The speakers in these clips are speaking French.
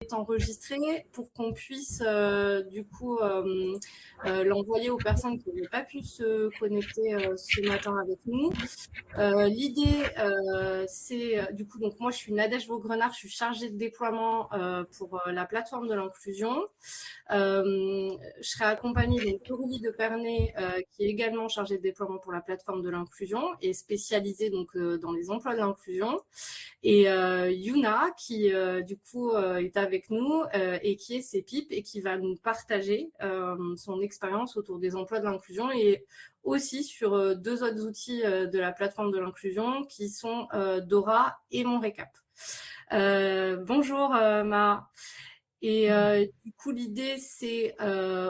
est enregistré pour qu'on puisse l'envoyer aux personnes qui n'avaient pas pu se connecter ce matin avec nous. L'idée, c'est du coup, donc moi je suis Nadège Vaugrenard, je suis chargée de déploiement pour la plateforme de l'inclusion. Je serai accompagnée d'Aurélie de Pernay, qui est également chargée de déploiement pour la plateforme de l'inclusion et spécialisée donc dans les emplois de l'inclusion. Et Yuna, qui du coup est avec nous et qui est CPIP et qui va nous partager son expérience autour des emplois de l'inclusion et aussi sur deux autres outils de la plateforme de l'inclusion qui sont Dora et Mon Récap. Bonjour Ma. Et du coup, l'idée, c'est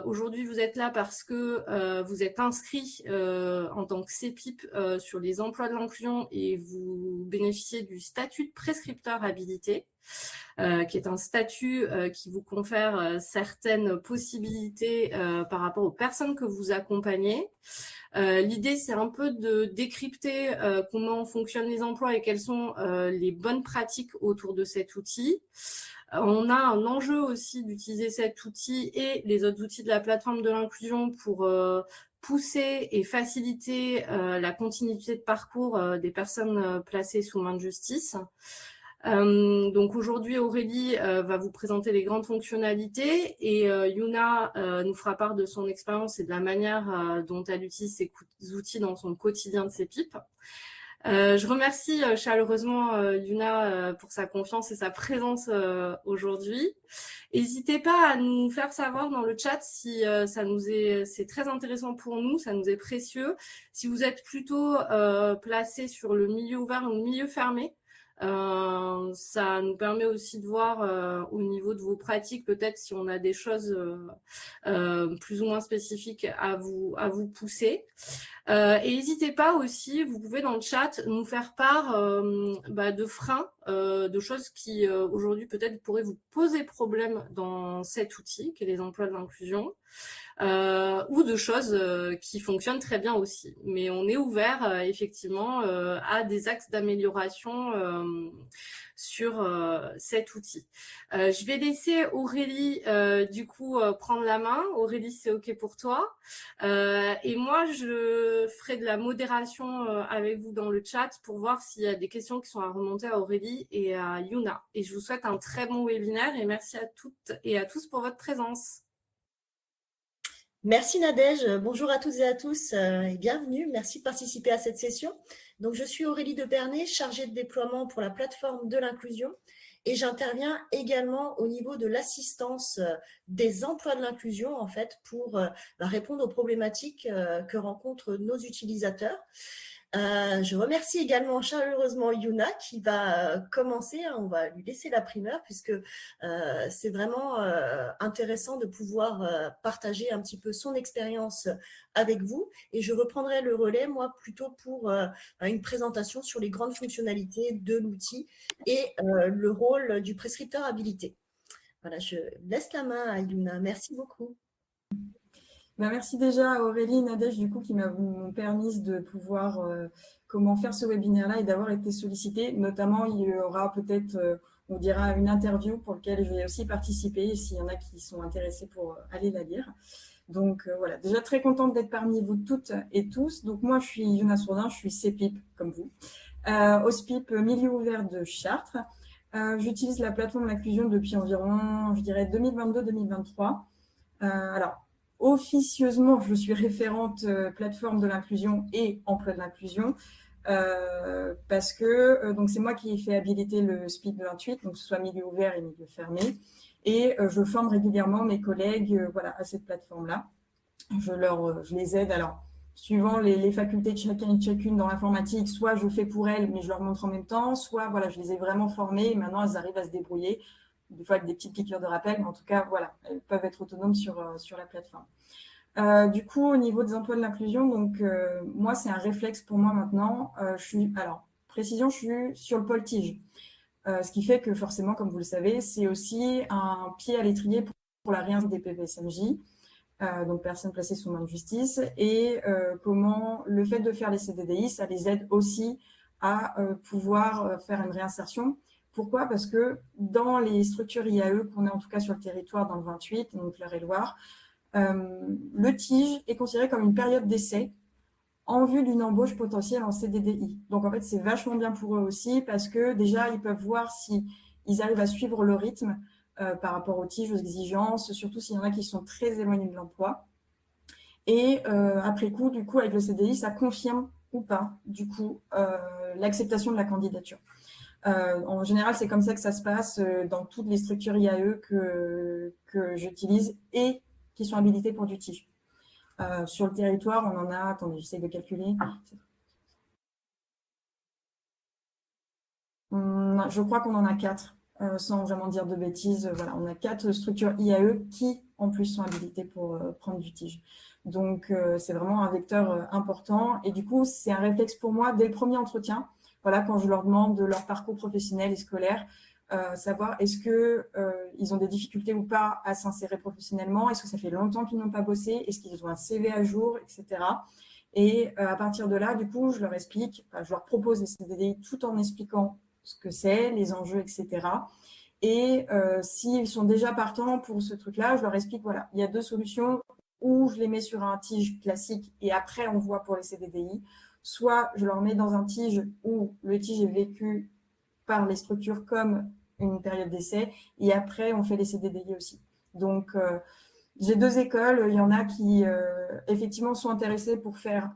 aujourd'hui, vous êtes là parce que vous êtes inscrit en tant que CPIP sur les emplois de l'inclusion et vous bénéficiez du statut de prescripteur habilité, qui est un statut qui vous confère certaines possibilités par rapport aux personnes que vous accompagnez. L'idée, c'est un peu de décrypter comment fonctionnent les emplois et quelles sont les bonnes pratiques autour de cet outil. On a un enjeu aussi d'utiliser cet outil et les autres outils de la plateforme de l'inclusion pour pousser et faciliter la continuité de parcours des personnes placées sous main de justice. Donc aujourd'hui, Aurélie va vous présenter les grandes fonctionnalités et Yuna nous fera part de son expérience et de la manière dont elle utilise ces outils dans son quotidien de CPIP. Je remercie chaleureusement Yuna pour sa confiance et sa présence aujourd'hui. N'hésitez pas à nous faire savoir dans le chat si c'est très intéressant pour nous, ça nous est précieux. Si vous êtes plutôt placé sur le milieu ouvert ou le milieu fermé, ça nous permet aussi de voir au niveau de vos pratiques, peut-être si on a des choses plus ou moins spécifiques à vous pousser. Et n'hésitez pas aussi, vous pouvez dans le chat nous faire part de freins, de choses qui aujourd'hui peut-être pourraient vous poser problème dans cet outil qu'est les emplois de l'inclusion, ou de choses qui fonctionnent très bien aussi. Mais on est ouvert effectivement à des axes d'amélioration sur cet outil. Je vais laisser Aurélie du coup prendre la main. Aurélie, c'est OK pour toi. Et moi, je ferai de la modération avec vous dans le chat pour voir s'il y a des questions qui sont à remonter à Aurélie et à Yuna. Et je vous souhaite un très bon webinaire et merci à toutes et à tous pour votre présence. Merci Nadège, bonjour à toutes et à tous et bienvenue, merci de participer à cette session. Donc je suis Aurélie de Pernay, chargée de déploiement pour la plateforme de l'inclusion et j'interviens également au niveau de l'assistance des emplois de l'inclusion en fait pour répondre aux problématiques que rencontrent nos utilisateurs. Je remercie également chaleureusement Yuna qui va commencer, on va lui laisser la primeur puisque c'est vraiment intéressant de pouvoir partager un petit peu son expérience avec vous et je reprendrai le relais moi plutôt pour une présentation sur les grandes fonctionnalités de l'outil et le rôle du prescripteur habilité. Voilà, je laisse la main à Yuna, merci beaucoup. Merci déjà à Aurélie et Nadège du coup qui m'ont permis de pouvoir comment faire ce webinaire-là et d'avoir été sollicitée. Notamment, il y aura peut-être, on dira, une interview pour laquelle je vais aussi participer s'il y en a qui sont intéressés pour aller la lire. Donc voilà, déjà très contente d'être parmi vous toutes et tous. Donc moi, je suis Yuna Sourdin, je suis CPIP comme vous, au SPIP Milieu Ouvert de Chartres. J'utilise la plateforme d'inclusion depuis environ, je dirais, 2022-2023. Alors, officieusement, je suis référente plateforme de l'inclusion et emploi de l'inclusion parce que donc c'est moi qui ai fait habiliter le SPIP 28, donc que ce soit milieu ouvert et milieu fermé. Et je forme régulièrement mes collègues voilà, à cette plateforme-là. Je les aide, alors, suivant les facultés de chacun et de chacune dans l'informatique, soit je fais pour elles, mais je leur montre en même temps, soit voilà, je les ai vraiment formées et maintenant elles arrivent à se débrouiller, des fois avec des petites piqûres de rappel, mais en tout cas, voilà, elles peuvent être autonomes sur la plateforme. Du coup, au niveau des emplois de l'inclusion, donc moi, c'est un réflexe pour moi maintenant. Je suis sur le pôle TIG. Ce qui fait que forcément, comme vous le savez, c'est aussi un pied à l'étrier pour la réinsertion des PPSMJ, donc personnes placées sous main de justice, et comment le fait de faire les CDDI, ça les aide aussi à pouvoir faire une réinsertion Pourquoi? Parce que dans les structures IAE qu'on a en tout cas sur le territoire dans le 28, donc l'Eure-et-Loire, le TIG est considéré comme une période d'essai en vue d'une embauche potentielle en CDDI. Donc, en fait, c'est vachement bien pour eux aussi parce que déjà, ils peuvent voir si ils arrivent à suivre le rythme par rapport aux TIG, aux exigences, surtout s'il y en a qui sont très éloignés de l'emploi. Et après coup, du coup, avec le CDI, ça confirme ou pas, du coup, l'acceptation de la candidature. En général, c'est comme ça que ça se passe dans toutes les structures IAE que j'utilise et qui sont habilitées pour du TIG. Sur le territoire, on en a, attendez, j'essaie de calculer. Je crois qu'on en a 4, sans vraiment dire de bêtises. Voilà, on a 4 structures IAE qui, en plus, sont habilitées pour prendre du TIG. Donc, c'est vraiment un vecteur important. Et du coup, c'est un réflexe pour moi dès le premier entretien. Voilà, quand je leur demande de leur parcours professionnel et scolaire, savoir est-ce que ils ont des difficultés ou pas à s'insérer professionnellement, est-ce que ça fait longtemps qu'ils n'ont pas bossé, est-ce qu'ils ont un CV à jour, etc. Et à partir de là, du coup, je leur explique, je leur propose des CDD tout en expliquant ce que c'est, les enjeux, etc. Et s'ils sont déjà partants pour ce truc-là, je leur explique, voilà, il y a 2 solutions, ou je les mets sur un TIG classique et après on voit pour les CDDI, soit je leur mets dans un TIG où le TIG est vécu par les structures comme une période d'essai et après on fait les CDDI aussi. Donc j'ai 2 écoles, il y en a qui effectivement sont intéressés pour faire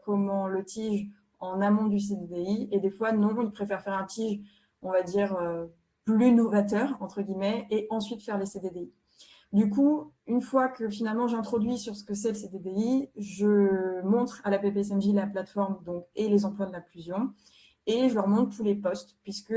comment le TIG en amont du CDDI et des fois non, ils préfèrent faire un TIG, on va dire, plus novateur, entre guillemets, et ensuite faire les CDDI. Du coup, une fois que finalement j'introduis sur ce que c'est le CDDI, je montre à la PPSMJ la plateforme donc, et les emplois de l'inclusion et je leur montre tous les postes puisque,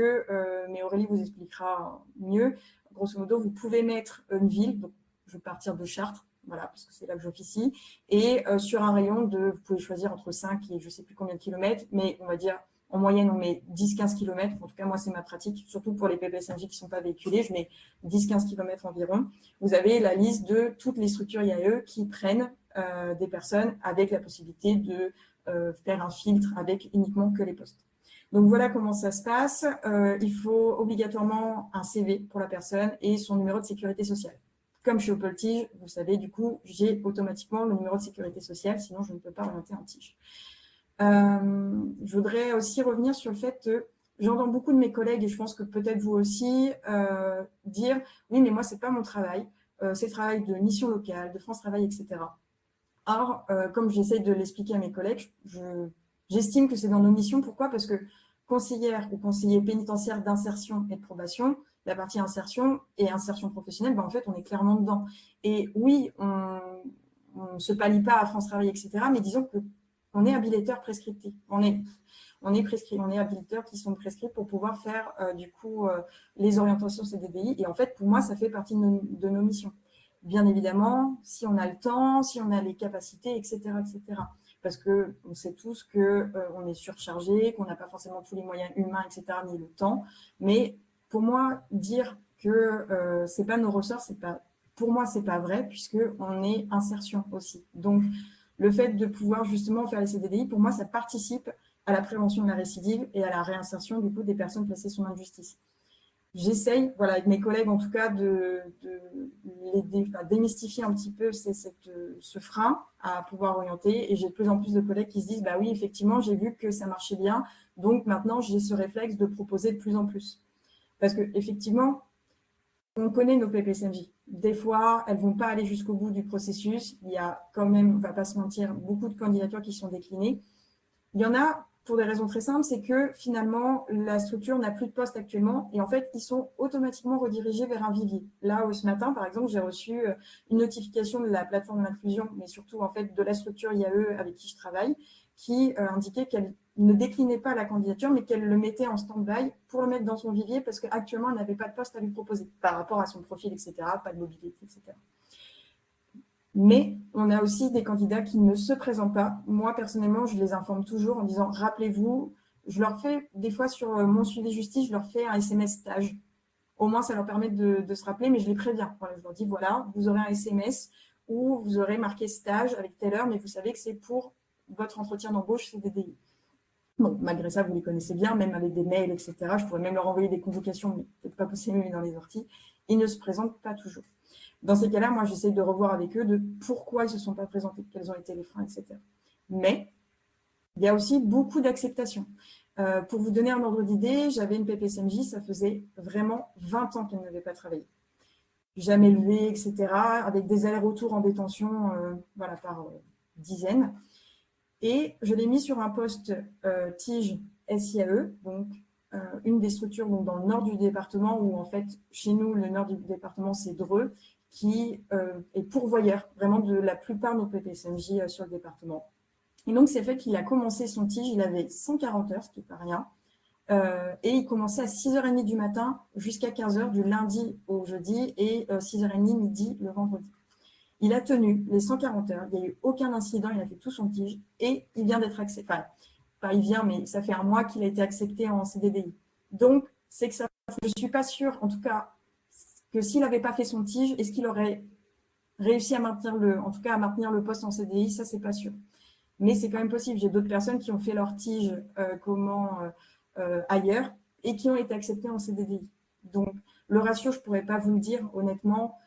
mais Aurélie vous expliquera mieux, grosso modo, vous pouvez mettre une ville, donc je vais partir de Chartres, voilà, parce que c'est là que j'officie, et sur un rayon de, vous pouvez choisir entre 5 et je ne sais plus combien de kilomètres, mais on va dire en moyenne, on met 10-15 km. En tout cas, moi, c'est ma pratique, surtout pour les PPSMJ qui ne sont pas véhiculés. Je mets 10-15 km environ. Vous avez la liste de toutes les structures IAE qui prennent des personnes avec la possibilité de faire un filtre avec uniquement que les postes. Donc, voilà comment ça se passe. Il faut obligatoirement un CV pour la personne et son numéro de sécurité sociale. Comme je suis au pôle TIG, vous savez, du coup, j'ai automatiquement le numéro de sécurité sociale, sinon je ne peux pas orienter un TIG. Je voudrais aussi revenir sur le fait que j'entends beaucoup de mes collègues, et je pense que peut-être vous aussi, dire « Oui, mais moi, c'est pas mon travail. C'est le travail de mission locale, de France Travail, etc. » Or, comme j'essaye de l'expliquer à mes collègues, j'estime que c'est dans nos missions. Pourquoi? Parce que conseillère ou conseiller pénitentiaire d'insertion et de probation, la partie insertion et insertion professionnelle, en fait, on est clairement dedans. Et oui, on ne se pallie pas à France Travail, etc. Mais disons que on est habilitateur prescriptif. On est habilitateurs qui sont prescrits pour pouvoir faire du coup les orientations CDDI. Et en fait, pour moi, ça fait partie de nos missions. Bien évidemment, si on a le temps, si on a les capacités, etc., etc. Parce que on sait tous que on est surchargé, qu'on n'a pas forcément tous les moyens humains, etc., ni le temps. Mais pour moi, dire que c'est pas nos ressorts, c'est pas. Pour moi, c'est pas vrai puisque on est insertion aussi. Donc le fait de pouvoir justement faire les CDDI, pour moi, ça participe à la prévention de la récidive et à la réinsertion du coup des personnes placées sous main de justice. J'essaye, voilà, avec mes collègues en tout cas, de démystifier un petit peu ce frein à pouvoir orienter. Et j'ai de plus en plus de collègues qui se disent, bah oui, effectivement, j'ai vu que ça marchait bien, donc maintenant j'ai ce réflexe de proposer de plus en plus. Parce que effectivement, on connaît nos PPSMJ. Des fois, elles ne vont pas aller jusqu'au bout du processus. Il y a quand même, on ne va pas se mentir, beaucoup de candidatures qui sont déclinées. Il y en a pour des raisons très simples, c'est que finalement, la structure n'a plus de poste actuellement et en fait, ils sont automatiquement redirigés vers un vivier. Là, ce matin, par exemple, j'ai reçu une notification de la plateforme d'inclusion, mais surtout en fait de la structure IAE avec qui je travaille, qui indiquait qu'elle ne déclinait pas la candidature, mais qu'elle le mettait en stand-by pour le mettre dans son vivier parce qu'actuellement, elle n'avait pas de poste à lui proposer par rapport à son profil, etc., pas de mobilité, etc. Mais on a aussi des candidats qui ne se présentent pas. Moi, personnellement, je les informe toujours en disant « Rappelez-vous », je leur fais, des fois sur mon suivi justice, je leur fais un SMS stage. Au moins, ça leur permet de se rappeler, mais je les préviens. Voilà, je leur dis « Voilà, vous aurez un SMS où vous aurez marqué stage avec telle heure, mais vous savez que c'est pour votre entretien d'embauche CDDI ». Bon, malgré ça, vous les connaissez bien, même avec des mails, etc. Je pourrais même leur envoyer des convocations, mais peut-être pas possible dans les orties. Ils ne se présentent pas toujours. Dans ces cas-là, moi, j'essaie de revoir avec eux de pourquoi ils ne se sont pas présentés, quels ont été les freins, etc. Mais il y a aussi beaucoup d'acceptation. Pour vous donner un ordre d'idée, j'avais une PPSMJ, ça faisait vraiment 20 ans qu'elle n'avait pas travaillé. Jamais levée, etc., avec des allers-retours en détention voilà, par dizaines. Et je l'ai mis sur un poste TIGE SIAE, donc une des structures donc, dans le nord du département, où en fait, chez nous, le nord du département, c'est Dreux, qui est pourvoyeur vraiment de la plupart de nos PPSMJ sur le département. Et donc, c'est fait qu'il a commencé son TIGE, il avait 140 heures, ce qui n'est pas rien, et il commençait à 6h30 du matin jusqu'à 15h du lundi au jeudi et 6h30 midi le vendredi. Il a tenu les 140 heures, il n'y a eu aucun incident, il a fait tout son TIGE et il vient d'être accepté. Enfin, pas il vient, mais ça fait un mois qu'il a été accepté en CDDI. Donc, c'est que ça. Je ne suis pas sûre, en tout cas, que s'il n'avait pas fait son TIGE, est-ce qu'il aurait réussi à maintenir le poste en CDI? Ça, c'est pas sûr. Mais c'est quand même possible. J'ai d'autres personnes qui ont fait leur TIGE ailleurs et qui ont été acceptées en CDDI. Donc, le ratio, je ne pourrais pas vous le dire honnêtement,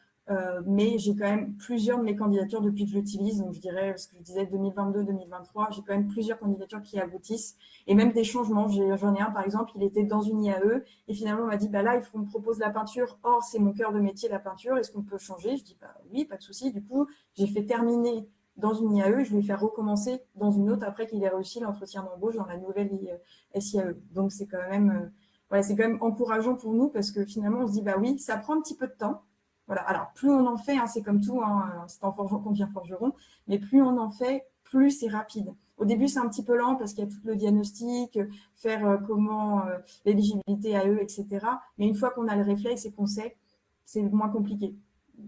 mais j'ai quand même plusieurs de mes candidatures depuis que je l'utilise. Donc, je dirais, ce que je disais, 2022-2023, j'ai quand même plusieurs candidatures qui aboutissent et même des changements. J'en ai un, par exemple, il était dans une IAE et finalement, on m'a dit, bah là, on me propose la peinture. Or, c'est mon cœur de métier, la peinture. Est-ce qu'on peut changer? Je dis, bah oui, pas de souci. Du coup, j'ai fait terminer dans une IAE, je vais faire recommencer dans une autre après qu'il ait réussi l'entretien d'embauche dans la nouvelle SIAE. Donc, c'est quand même encourageant pour nous parce que finalement, on se dit, bah oui, ça prend un petit peu de temps. Voilà. Alors, plus on en fait, c'est comme tout, c'est en forgeron qu'on devient forgeron, mais plus on en fait, plus c'est rapide. Au début, c'est un petit peu lent parce qu'il y a tout le diagnostic, faire l'éligibilité à eux, etc. Mais une fois qu'on a le réflexe et qu'on sait, c'est moins compliqué.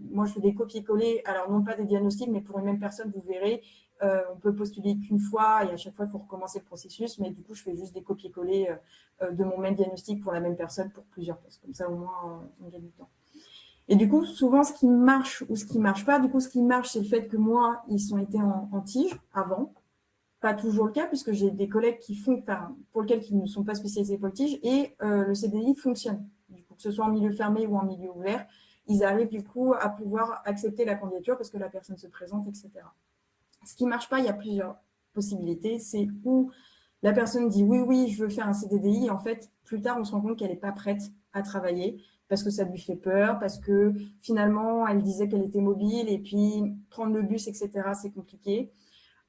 Moi, je fais des copier-coller, alors non pas des diagnostics, mais pour une même personne, vous verrez, on peut postuler qu'une fois et à chaque fois, il faut recommencer le processus. Mais du coup, je fais juste des copier-coller de mon même diagnostic pour la même personne pour plusieurs postes. Comme ça, au moins, on gagne du temps. Et du coup, souvent, ce qui marche ou ce qui ne marche pas, du coup, ce qui marche, c'est le fait que moi, ils ont été en TIGE avant. Pas toujours le cas, puisque j'ai des collègues pour lesquels ils ne sont pas spécialisés pour le TIGE, et le CDI fonctionne. Du coup, que ce soit en milieu fermé ou en milieu ouvert, ils arrivent du coup à pouvoir accepter la candidature parce que la personne se présente, etc. Ce qui ne marche pas, il y a plusieurs possibilités. C'est où la personne dit oui, je veux faire un CDDI, et en fait, plus tard, on se rend compte qu'elle n'est pas prête à travailler parce que ça lui fait peur, parce que finalement, elle disait qu'elle était mobile, et puis prendre le bus, etc., c'est compliqué.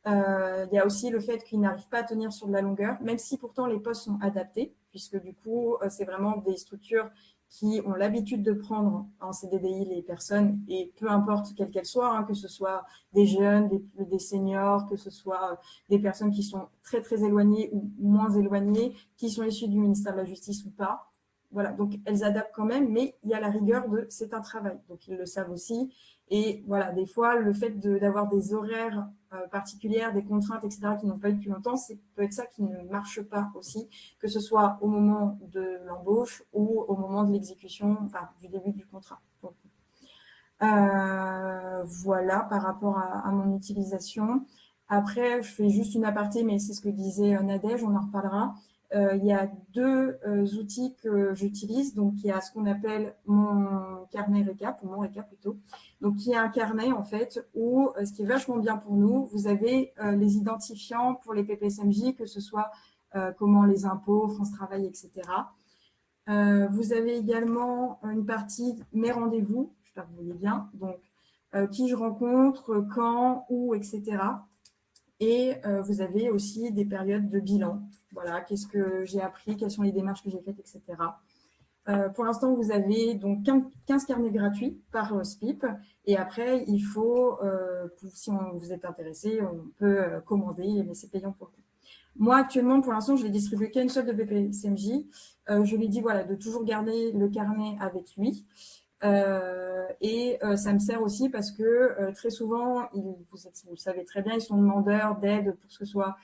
Il y a aussi le fait qu'ils n'arrivent pas à tenir sur de la longueur, même si pourtant les postes sont adaptés, puisque du coup, c'est vraiment des structures qui ont l'habitude de prendre en CDDI les personnes, et peu importe quelles qu'elles soient, que ce soit des jeunes, des seniors, que ce soit des personnes qui sont très, très éloignées ou moins éloignées, qui sont issues du ministère de la Justice ou pas. Voilà, donc elles adaptent quand même, mais il y a la rigueur c'est un travail, donc ils le savent aussi. Et voilà, des fois, le fait d'avoir des horaires particulières, des contraintes, etc., qui n'ont pas eu depuis longtemps, c'est peut être ça qui ne marche pas aussi, que ce soit au moment de l'embauche ou au moment de l'exécution, enfin, du début du contrat. Donc, voilà, par rapport à mon utilisation. Après, je fais juste une aparté, mais c'est ce que disait Nadège, on en reparlera. Il y a deux outils que j'utilise. Donc, il y a ce qu'on appelle mon carnet récap, ou mon récap plutôt. Donc, il y a un carnet, en fait, où, ce qui est vachement bien pour nous, vous avez les identifiants pour les PPSMJ, que ce soit comment les impôts, France Travail, etc. Vous avez également une partie mes rendez-vous, j'espère que vous voyez bien, donc qui je rencontre, quand, où, etc. Et vous avez aussi des périodes de bilan. Voilà, qu'est-ce que j'ai appris, quelles sont les démarches que j'ai faites, etc. Pour l'instant, vous avez donc 15 carnets gratuits par SPIP. Et après, il faut, si vous êtes intéressé, on peut commander, mais c'est payant pour vous. Moi, actuellement, pour l'instant, je l'ai distribué qu'à une seule de PPSMJ. Je lui ai dit voilà, de toujours garder le carnet avec lui. Et ça me sert aussi parce que très souvent, vous le savez très bien, ils sont demandeurs d'aide pour ce que ce soit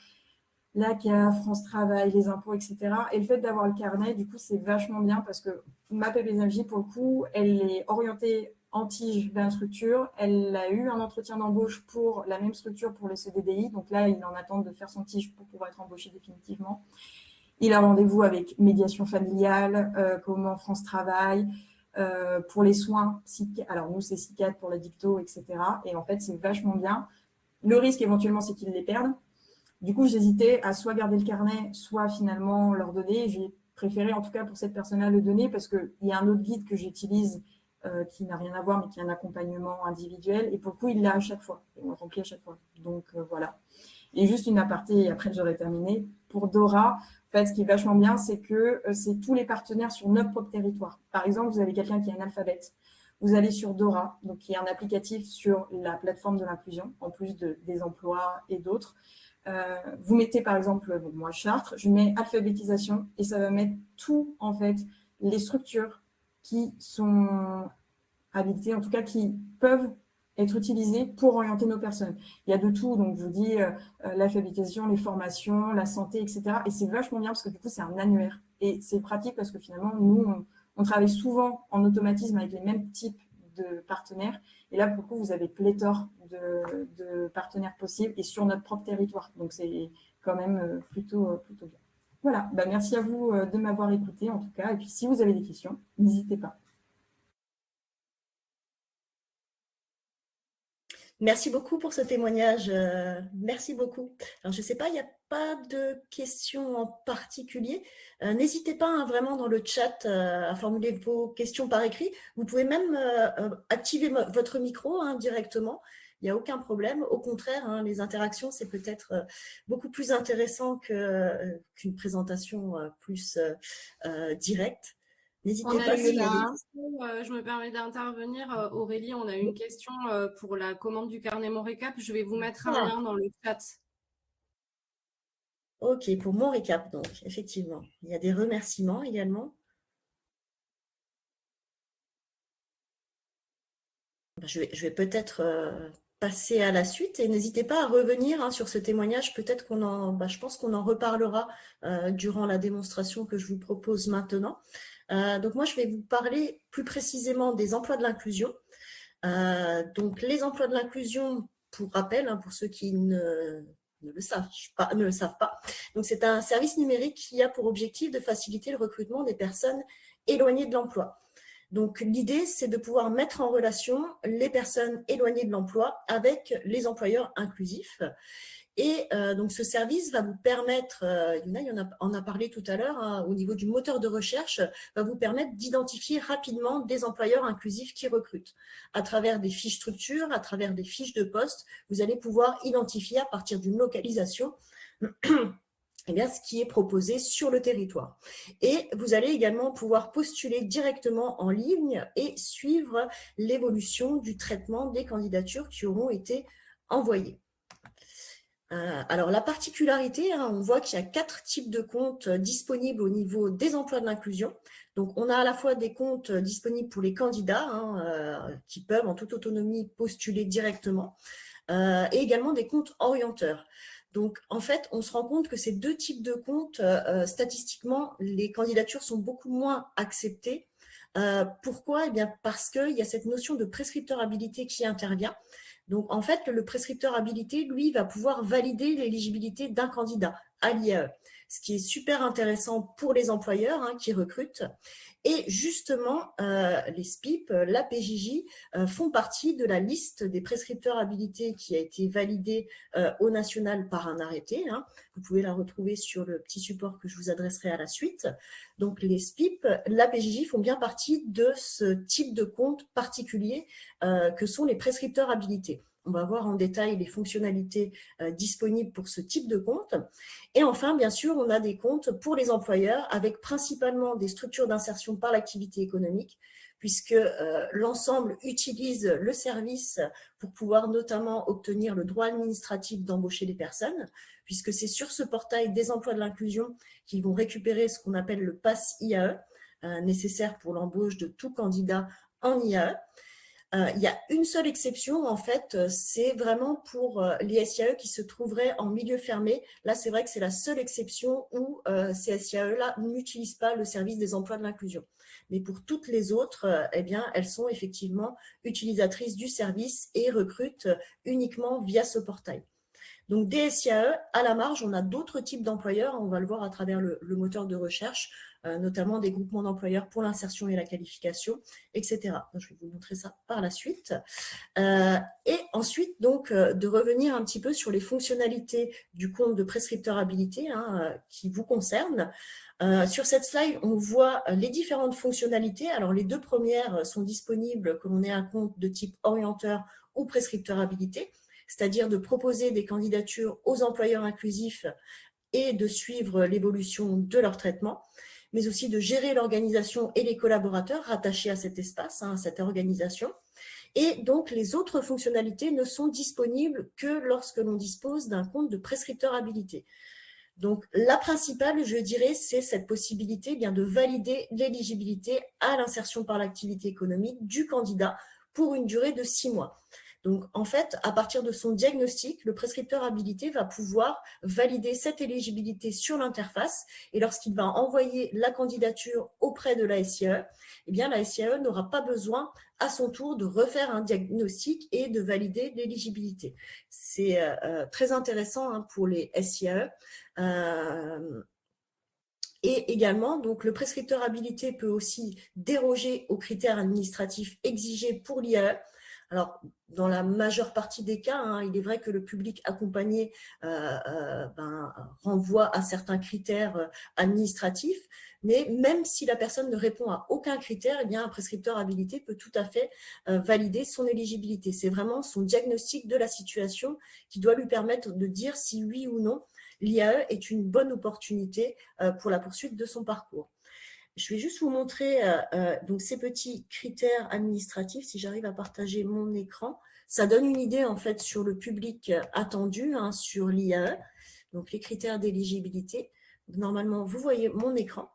la CAF, France Travail, les impôts, etc. Et le fait d'avoir le carnet, du coup, c'est vachement bien parce que ma PPSMJ, pour le coup, elle est orientée en tige vers une structure. Elle a eu un entretien d'embauche pour la même structure pour le CDDI. Donc là, il est en attente de faire son tige pour pouvoir être embauché définitivement. Il a rendez-vous avec médiation familiale, comment France Travail, pour les soins. Alors nous, c'est CICAD pour la dicto, etc. Et en fait, c'est vachement bien. Le risque éventuellement, c'est qu'ils les perdent. Du coup, j'hésitais à soit garder le carnet, soit finalement leur donner. J'ai préféré, en tout cas pour cette personne-là, le donner parce qu'il y a un autre guide que j'utilise qui n'a rien à voir, mais qui est un accompagnement individuel. Et pour le coup, il l'a à chaque fois. On le remplit à chaque fois. Donc, voilà. Et juste une aparté, et après j'aurai terminé. Pour Dora, en fait, ce qui est vachement bien, c'est que c'est tous les partenaires sur notre propre territoire. Par exemple, vous avez quelqu'un qui est analphabète. Vous allez sur Dora, donc qui est un applicatif sur la plateforme de l'inclusion, en plus des emplois et d'autres. Vous mettez par exemple, moi Chartres, je mets alphabétisation et ça va mettre tout en fait les structures qui sont habilitées, en tout cas qui peuvent être utilisées pour orienter nos personnes. Il y a de tout, donc je vous dis l'alphabétisation, les formations, la santé, etc. Et c'est vachement bien parce que du coup c'est un annuaire et c'est pratique parce que finalement nous on travaille souvent en automatisme avec les mêmes types de partenaires. Et là, pour le coup, vous avez pléthore de partenaires possibles et sur notre propre territoire. Donc, c'est quand même plutôt bien. Voilà, merci à vous de m'avoir écouté en tout cas. Et puis, si vous avez des questions, n'hésitez pas. Merci beaucoup pour ce témoignage. Merci beaucoup. Alors, je ne sais pas, il n'y a pas de questions en particulier. N'hésitez pas vraiment dans le chat à formuler vos questions par écrit. Vous pouvez même activer votre micro directement. Il n'y a aucun problème. Au contraire, les interactions, c'est peut-être beaucoup plus intéressant qu'une présentation plus directe. N'hésitez pas s'il y a des... Je me permets d'intervenir. Aurélie, on a une question pour la commande du carnet Mon Récap. Je vais vous mettre un lien dans le chat. Ok, pour Mon Récap, donc, effectivement. Il y a des remerciements également. Je vais peut-être passer à la suite et n'hésitez pas à revenir sur ce témoignage. Peut-être je pense qu'on en reparlera durant la démonstration que je vous propose maintenant. Donc moi, je vais vous parler plus précisément des emplois de l'inclusion. Donc les emplois de l'inclusion, pour rappel, pour ceux qui ne le savent pas. Donc c'est un service numérique qui a pour objectif de faciliter le recrutement des personnes éloignées de l'emploi. Donc, l'idée, c'est de pouvoir mettre en relation les personnes éloignées de l'emploi avec les employeurs inclusifs. Et donc, ce service va vous permettre, on a parlé tout à l'heure, au niveau du moteur de recherche, va vous permettre d'identifier rapidement des employeurs inclusifs qui recrutent. À travers des fiches structure, à travers des fiches de poste, vous allez pouvoir identifier à partir d'une localisation ce qui est proposé sur le territoire. Et vous allez également pouvoir postuler directement en ligne et suivre l'évolution du traitement des candidatures qui auront été envoyées. Alors, la particularité, on voit qu'il y a 4 types de comptes disponibles au niveau des emplois de l'inclusion. Donc, on a à la fois des comptes disponibles pour les candidats qui peuvent en toute autonomie postuler directement et également des comptes orienteurs. Donc, en fait, on se rend compte que ces 2 types de comptes, statistiquement, les candidatures sont beaucoup moins acceptées. Pourquoi ? Eh bien, parce qu'il y a cette notion de prescripteur habilité qui intervient. Donc, en fait, le prescripteur habilité, lui, va pouvoir valider l'éligibilité d'un candidat à l'IAE, ce qui est super intéressant pour les employeurs qui recrutent. Et justement, les SPIP, la PJJ, font partie de la liste des prescripteurs habilités qui a été validée au national par un arrêté. Vous pouvez la retrouver sur le petit support que je vous adresserai à la suite. Donc, les SPIP, la PJJ font bien partie de ce type de compte particulier que sont les prescripteurs habilités. On va voir en détail les fonctionnalités disponibles pour ce type de compte. Et enfin, bien sûr, on a des comptes pour les employeurs avec principalement des structures d'insertion par l'activité économique, puisque l'ensemble utilise le service pour pouvoir notamment obtenir le droit administratif d'embaucher des personnes, puisque c'est sur ce portail des emplois de l'inclusion qu'ils vont récupérer ce qu'on appelle le pass IAE, nécessaire pour l'embauche de tout candidat en IAE. Il y a une seule exception, en fait, c'est vraiment pour les SIAE qui se trouveraient en milieu fermé. Là, c'est vrai que c'est la seule exception où ces SIAE-là n'utilisent pas le service des emplois de l'inclusion. Mais pour toutes les autres, eh bien, elles sont effectivement utilisatrices du service et recrutent uniquement via ce portail. Donc, des SIAE, à la marge, on a d'autres types d'employeurs, on va le voir à travers le moteur de recherche, notamment des groupements d'employeurs pour l'insertion et la qualification, etc. Je vais vous montrer ça par la suite. Et ensuite, donc, de revenir un petit peu sur les fonctionnalités du compte de prescripteur habilité qui vous concernent. Sur cette slide, on voit les différentes fonctionnalités. Alors, les deux premières sont disponibles que l'on ait un compte de type orienteur ou prescripteur habilité, c'est-à-dire de proposer des candidatures aux employeurs inclusifs et de suivre l'évolution de leur traitement, mais aussi de gérer l'organisation et les collaborateurs rattachés à cet espace, à cette organisation. Et donc, les autres fonctionnalités ne sont disponibles que lorsque l'on dispose d'un compte de prescripteur habilité. Donc, la principale, je dirais, c'est cette possibilité bien de valider l'éligibilité à l'insertion par l'activité économique du candidat pour une durée de 6 mois. Donc, en fait, à partir de son diagnostic, le prescripteur habilité va pouvoir valider cette éligibilité sur l'interface et lorsqu'il va envoyer la candidature auprès de la SIAE, eh bien, la SIAE n'aura pas besoin à son tour de refaire un diagnostic et de valider l'éligibilité. C'est très intéressant pour les SIAE. Et également, donc, le prescripteur habilité peut aussi déroger aux critères administratifs exigés pour l'IAE. Alors, dans la majeure partie des cas, il est vrai que le public accompagné renvoie à certains critères administratifs, mais même si la personne ne répond à aucun critère, eh bien, un prescripteur habilité peut tout à fait valider son éligibilité. C'est vraiment son diagnostic de la situation qui doit lui permettre de dire si oui ou non l'IAE est une bonne opportunité pour la poursuite de son parcours. Je vais juste vous montrer donc ces petits critères administratifs, si j'arrive à partager mon écran. Ça donne une idée en fait sur le public attendu, sur l'IAE, donc les critères d'éligibilité. Normalement, vous voyez mon écran.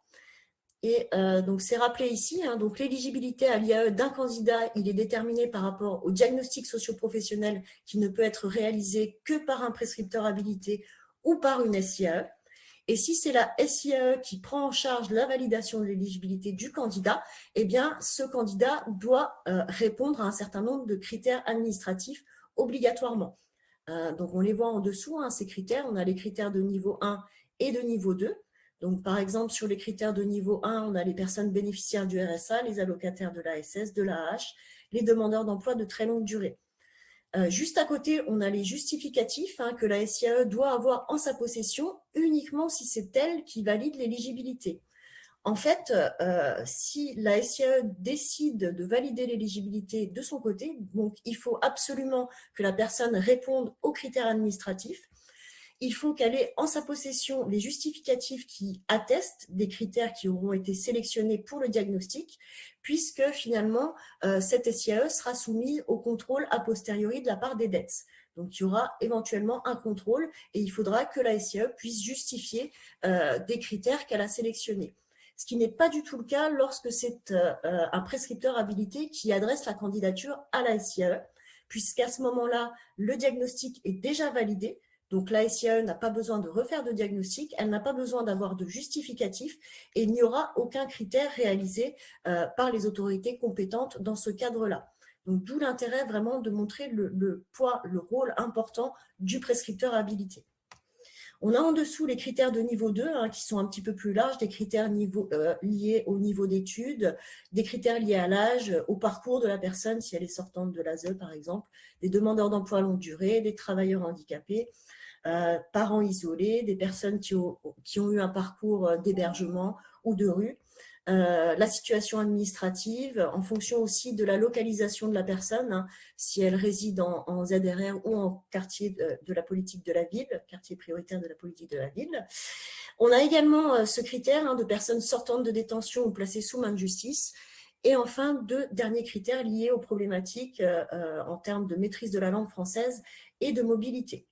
Et donc, c'est rappelé ici, donc l'éligibilité à l'IAE d'un candidat, il est déterminé par rapport au diagnostic socio-professionnel qui ne peut être réalisé que par un prescripteur habilité ou par une SIAE. Et si c'est la SIAE qui prend en charge la validation de l'éligibilité du candidat, eh bien, ce candidat doit répondre à un certain nombre de critères administratifs obligatoirement. Donc, on les voit en dessous, ces critères. On a les critères de niveau 1 et de niveau 2. Donc, par exemple, sur les critères de niveau 1, on a les personnes bénéficiaires du RSA, les allocataires de l'ASS, de l'AH, les demandeurs d'emploi de très longue durée. Juste à côté, on a les justificatifs que la SIAE doit avoir en sa possession uniquement si c'est elle qui valide l'éligibilité. En fait, si la SIAE décide de valider l'éligibilité de son côté, donc il faut absolument que la personne réponde aux critères administratifs. Il faut qu'elle ait en sa possession les justificatifs qui attestent des critères qui auront été sélectionnés pour le diagnostic, puisque finalement, cette SIAE sera soumise au contrôle a posteriori de la part des DETS. Donc, il y aura éventuellement un contrôle et il faudra que la SIAE puisse justifier des critères qu'elle a sélectionnés. Ce qui n'est pas du tout le cas lorsque c'est un prescripteur habilité qui adresse la candidature à la SIAE, puisqu'à ce moment-là, le diagnostic est déjà validé. Donc, la SIAE n'a pas besoin de refaire de diagnostic, elle n'a pas besoin d'avoir de justificatif et il n'y aura aucun critère réalisé par les autorités compétentes dans ce cadre-là. Donc, d'où l'intérêt vraiment de montrer le poids, le rôle important du prescripteur habilité. On a en dessous les critères de niveau 2 qui sont un petit peu plus larges, des critères liés au niveau d'études, des critères liés à l'âge, au parcours de la personne, si elle est sortante de l'ASE par exemple, des demandeurs d'emploi longue durée, des travailleurs handicapés, parents isolés, des personnes qui ont eu un parcours d'hébergement ou de rue, la situation administrative, en fonction aussi de la localisation de la personne, si elle réside en ZRR ou en quartier de la politique de la ville, quartier prioritaire de la politique de la ville. On a également ce critère de personnes sortantes de détention ou placées sous main de justice. Et enfin, 2 derniers critères liés aux problématiques en termes de maîtrise de la langue française et de mobilité.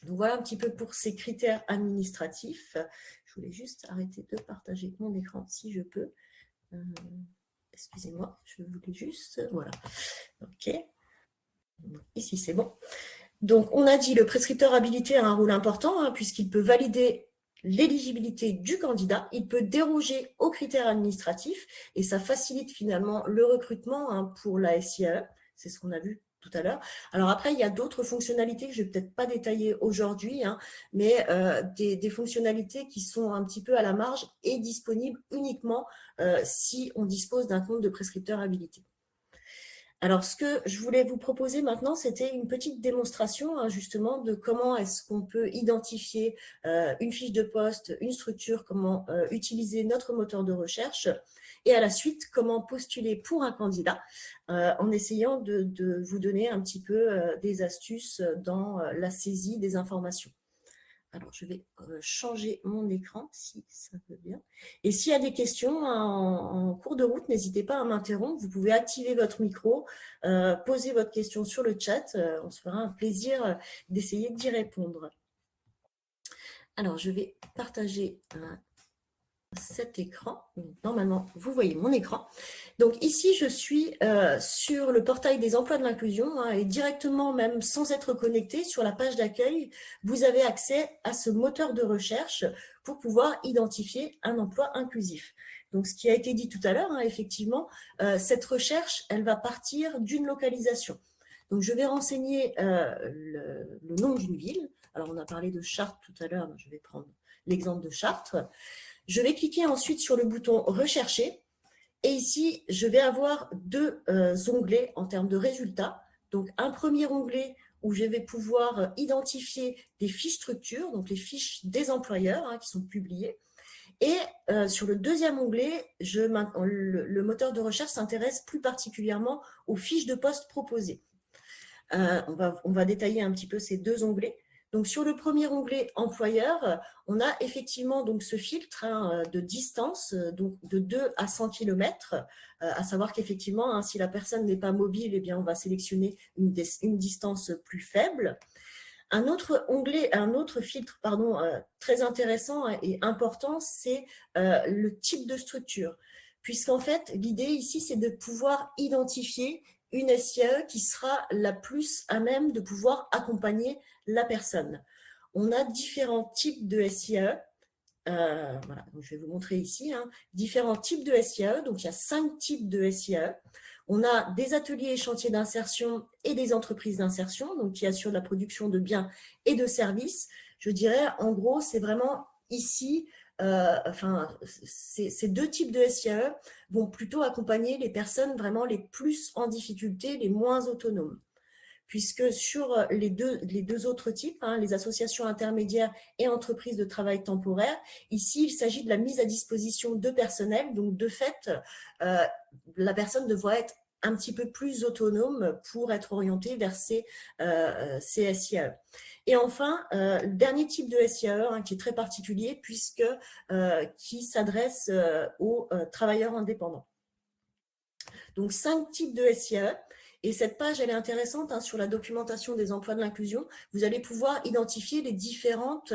Donc voilà un petit peu pour ces critères administratifs. Je voulais juste arrêter de partager mon écran si je peux. Excusez-moi, je voulais juste... Voilà. OK. Ici, c'est bon. Donc, on a dit le prescripteur habilité a un rôle important hein, puisqu'il peut valider l'éligibilité du candidat, il peut déroger aux critères administratifs et ça facilite finalement le recrutement hein, pour la SIAE. C'est ce qu'on a vu tout à l'heure. Alors après, il y a d'autres fonctionnalités que je ne vais peut-être pas détailler aujourd'hui, hein, mais des fonctionnalités qui sont un petit peu à la marge et disponibles uniquement si on dispose d'un compte de prescripteur habilité. Alors, ce que je voulais vous proposer maintenant, c'était une petite démonstration hein, justement de comment est-ce qu'on peut identifier une fiche de poste, une structure, comment utiliser notre moteur de recherche et à la suite, comment postuler pour un candidat en essayant de vous donner un petit peu des astuces dans la saisie des informations. Alors, je vais changer mon écran, si ça veut bien. Et s'il y a des questions en cours de route, n'hésitez pas à m'interrompre. Vous pouvez activer votre micro, poser votre question sur le chat. On se fera un plaisir d'essayer d'y répondre. Alors, je vais partager cet écran. Normalement, vous voyez mon écran. Donc ici, je suis sur le portail des emplois de l'inclusion hein, et directement, même sans être connecté, sur la page d'accueil, vous avez accès à ce moteur de recherche pour pouvoir identifier un emploi inclusif. Donc, ce qui a été dit tout à l'heure, hein, effectivement, cette recherche, elle va partir d'une localisation. Donc, je vais renseigner le nom d'une ville. Alors, on a parlé de Chartres tout à l'heure, je vais prendre l'exemple de Chartres. Je vais cliquer ensuite sur le bouton « Rechercher » et ici, je vais avoir deux onglets en termes de résultats. Donc, un premier onglet où je vais pouvoir identifier des fiches structures, donc les fiches des employeurs hein, qui sont publiées. Et sur le deuxième onglet, le moteur de recherche s'intéresse plus particulièrement aux fiches de poste proposées. On va détailler un petit peu ces deux onglets. Donc, sur le premier onglet employeur, on a effectivement donc, ce filtre hein, de distance, donc de 2 à 100 km, à savoir qu'effectivement, hein, si la personne n'est pas mobile, eh bien, on va sélectionner une distance plus faible. Un autre filtre pardon, très intéressant et important, c'est le type de structure. Puisqu'en fait, l'idée ici, c'est de pouvoir identifier une SIAE qui sera la plus à même de pouvoir accompagner la personne. On a différents types de SIAE. Voilà, donc je vais vous montrer ici hein, différents types de SIAE. Donc, il y a 5 types de SIAE. On a des ateliers et chantiers d'insertion et des entreprises d'insertion, donc qui assurent la production de biens et de services. Je dirais, en gros, c'est vraiment ici, ces deux types de SIAE vont plutôt accompagner les personnes vraiment les plus en difficulté, les moins autonomes. Puisque sur les deux autres types, hein, les associations intermédiaires et entreprises de travail temporaire, ici, il s'agit de la mise à disposition de personnel. Donc, de fait, la personne devra être un petit peu plus autonome pour être orientée vers ces SIAE. Et enfin, le dernier type de SIAE hein, qui est très particulier qui s'adresse aux travailleurs indépendants. Donc, 5 types de SIAE. Et cette page, elle est intéressante hein, sur la documentation des emplois de l'inclusion. Vous allez pouvoir identifier les différentes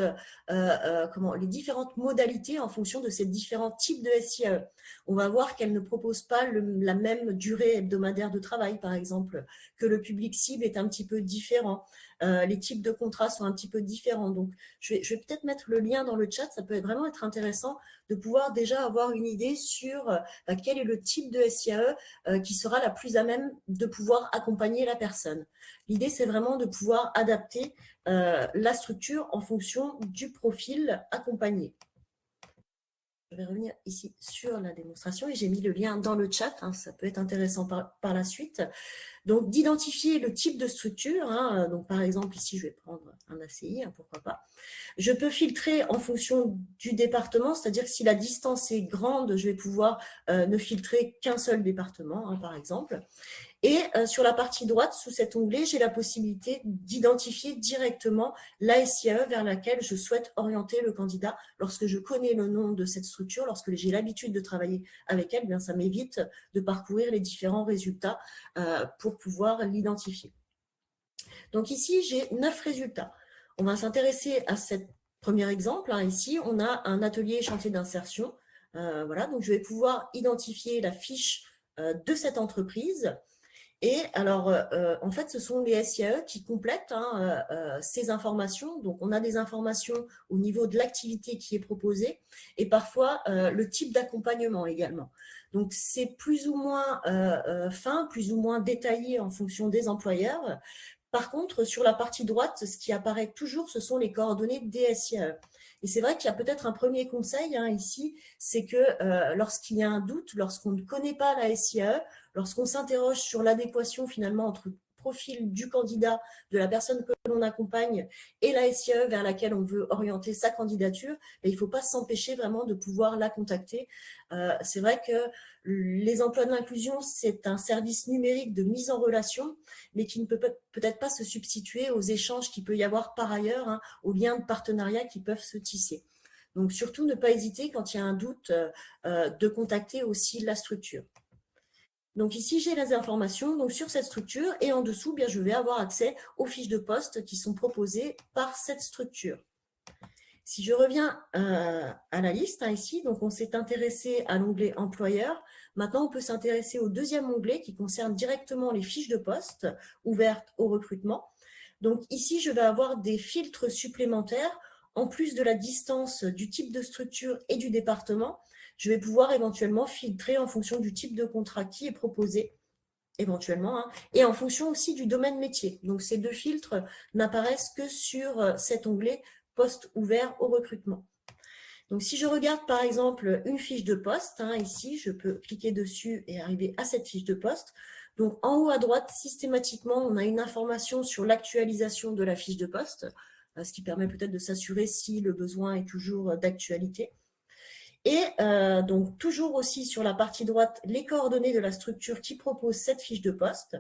modalités en fonction de ces différents types de SIAE. On va voir qu'elles ne proposent pas la même durée hebdomadaire de travail, par exemple, que le public cible est un petit peu différent. Les types de contrats sont un petit peu différents. Donc, je vais peut-être mettre le lien dans le chat. Ça peut vraiment être intéressant de pouvoir déjà avoir une idée sur quel est le type de SIAE qui sera la plus à même de pouvoir accompagner la personne. L'idée, c'est vraiment de pouvoir adapter la structure en fonction du profil accompagné. Je vais revenir ici sur la démonstration et j'ai mis le lien dans le chat. Hein, ça peut être intéressant par la suite. Donc, d'identifier le type de structure. Hein, donc, par exemple, ici, je vais prendre un ACI, hein, pourquoi pas. Je peux filtrer en fonction du département, c'est-à-dire que si la distance est grande, je vais pouvoir ne filtrer qu'un seul département, hein, par exemple. Et sur la partie droite, sous cet onglet, j'ai la possibilité d'identifier directement la SIAE vers laquelle je souhaite orienter le candidat. Lorsque je connais le nom de cette structure, lorsque j'ai l'habitude de travailler avec elle, bien, ça m'évite de parcourir les différents résultats pour pouvoir l'identifier. Donc ici, j'ai 9 résultats. On va s'intéresser à ce premier exemple. Hein. Ici, on a un atelier chantier d'insertion. Voilà, donc je vais pouvoir identifier la fiche de cette entreprise. Et alors, en fait, ce sont les SIAE qui complètent ces informations. Donc, on a des informations au niveau de l'activité qui est proposée et parfois le type d'accompagnement également. Donc, c'est plus ou moins fin, plus ou moins détaillé en fonction des employeurs. Par contre, sur la partie droite, ce qui apparaît toujours, ce sont les coordonnées des SIAE. Et c'est vrai qu'il y a peut-être un premier conseil ici, c'est que lorsqu'il y a un doute, lorsqu'on ne connaît pas la SIAE, lorsqu'on s'interroge sur l'adéquation finalement entre le profil du candidat, de la personne que l'on accompagne et la SIAE vers laquelle on veut orienter sa candidature, il ne faut pas s'empêcher vraiment de pouvoir la contacter. C'est vrai que les emplois de l'inclusion, c'est un service numérique de mise en relation, mais qui ne peut peut-être pas se substituer aux échanges qu'il peut y avoir par ailleurs, aux liens de partenariat qui peuvent se tisser. Donc surtout, ne pas hésiter quand il y a un doute de contacter aussi la structure. Donc ici, j'ai les informations donc, sur cette structure et en dessous, bien, je vais avoir accès aux fiches de poste qui sont proposées par cette structure. Si je reviens à la liste ici, donc on s'est intéressé à l'onglet employeur. Maintenant, on peut s'intéresser au deuxième onglet qui concerne directement les fiches de poste ouvertes au recrutement. Donc ici, je vais avoir des filtres supplémentaires en plus de la distance du type de structure et du département. Je vais pouvoir éventuellement filtrer en fonction du type de contrat qui est proposé, éventuellement, et en fonction aussi du domaine métier. Donc, ces deux filtres n'apparaissent que sur cet onglet poste ouvert au recrutement. Donc, si je regarde par exemple une fiche de poste, ici, je peux cliquer dessus et arriver à cette fiche de poste. Donc, en haut à droite, systématiquement, on a une information sur l'actualisation de la fiche de poste, ce qui permet peut-être de s'assurer si le besoin est toujours d'actualité. Et donc, toujours aussi sur la partie droite, les coordonnées de la structure qui propose cette fiche de poste.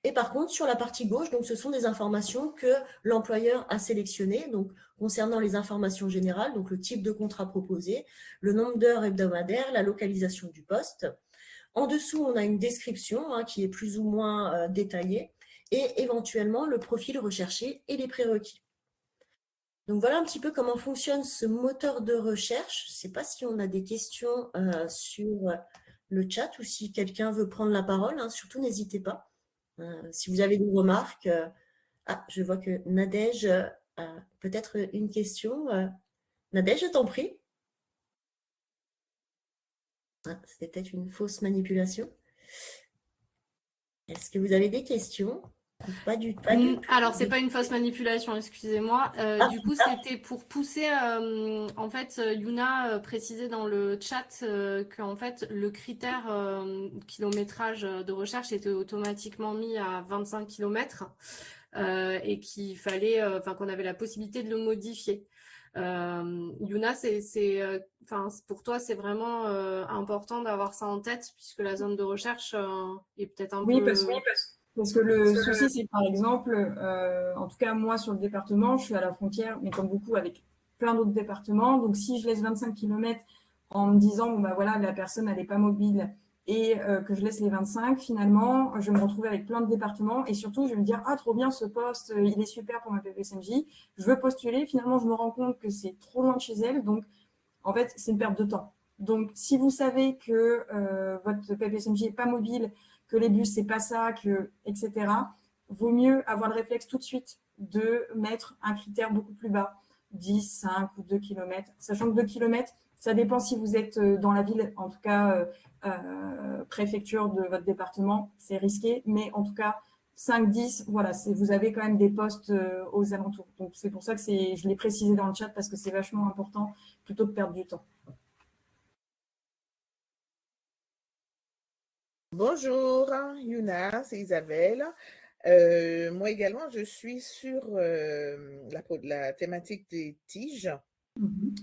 Et par contre, sur la partie gauche, donc, ce sont des informations que l'employeur a sélectionnées, donc concernant les informations générales, donc le type de contrat proposé, le nombre d'heures hebdomadaires, la localisation du poste. En dessous, on a une description qui est plus ou moins détaillée et éventuellement le profil recherché et les prérequis. Donc voilà un petit peu comment fonctionne ce moteur de recherche. Je ne sais pas si on a des questions sur le chat ou si quelqu'un veut prendre la parole. Surtout, n'hésitez pas. Si vous avez des remarques. Je vois que Nadège a peut-être une question. Nadège, je t'en prie. C'était peut-être une fausse manipulation. Est-ce que vous avez des questions? Pas du tout. Alors, c'est pas une fausse manipulation, excusez-moi. Du coup, c'était pour pousser. En fait, Yuna précisait dans le chat que en fait, le critère kilométrage de recherche était automatiquement mis à 25 km et qu'il fallait, qu'on avait la possibilité de le modifier. Yuna, pour toi, c'est vraiment important d'avoir ça en tête puisque la zone de recherche est peut-être un peu. Parce que le souci, c'est par exemple, en tout cas moi sur le département, je suis à la frontière, mais comme beaucoup avec plein d'autres départements. Donc si je laisse 25 km en me disant, voilà, la personne, elle n'est pas mobile et que je laisse les 25, finalement, je vais me retrouver avec plein de départements et surtout, je vais me dire, trop bien ce poste, il est super pour ma PPSMJ, je veux postuler. Finalement, je me rends compte que c'est trop loin de chez elle. Donc, en fait, c'est une perte de temps. Donc, si vous savez que votre PPSMJ n'est pas mobile, que les bus, c'est pas ça, etc., vaut mieux avoir le réflexe tout de suite de mettre un critère beaucoup plus bas, 10, 5 ou 2 km, sachant que 2 km, ça dépend si vous êtes dans la ville, en tout cas préfecture de votre département, c'est risqué, mais en tout cas 5, 10, voilà, vous avez quand même des postes aux alentours. Donc c'est pour ça que je l'ai précisé dans le chat parce que c'est vachement important plutôt que perdre du temps. Bonjour, Yuna, c'est Isabelle. Moi également, je suis sur la thématique des tiges.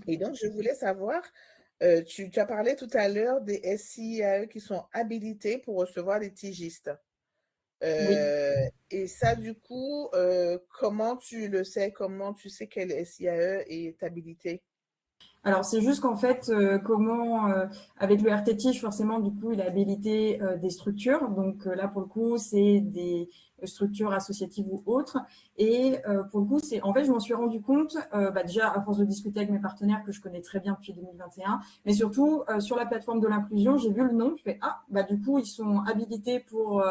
Et donc, je voulais savoir, tu as parlé tout à l'heure des SIAE qui sont habilités pour recevoir des tigistes. Oui. Et ça, du coup, comment tu le sais? Comment tu sais quel SIAE est habilité? Alors, c'est juste qu'en fait, avec le RT-Tige, forcément, du coup, il a habilité des structures. Donc là, pour le coup, c'est des structures associatives ou autres. Et pour le coup, en fait, je m'en suis rendu compte, déjà, à force de discuter avec mes partenaires que je connais très bien depuis 2021, mais surtout, sur la plateforme de l'inclusion, j'ai vu le nom, je fais, du coup, ils sont habilités pour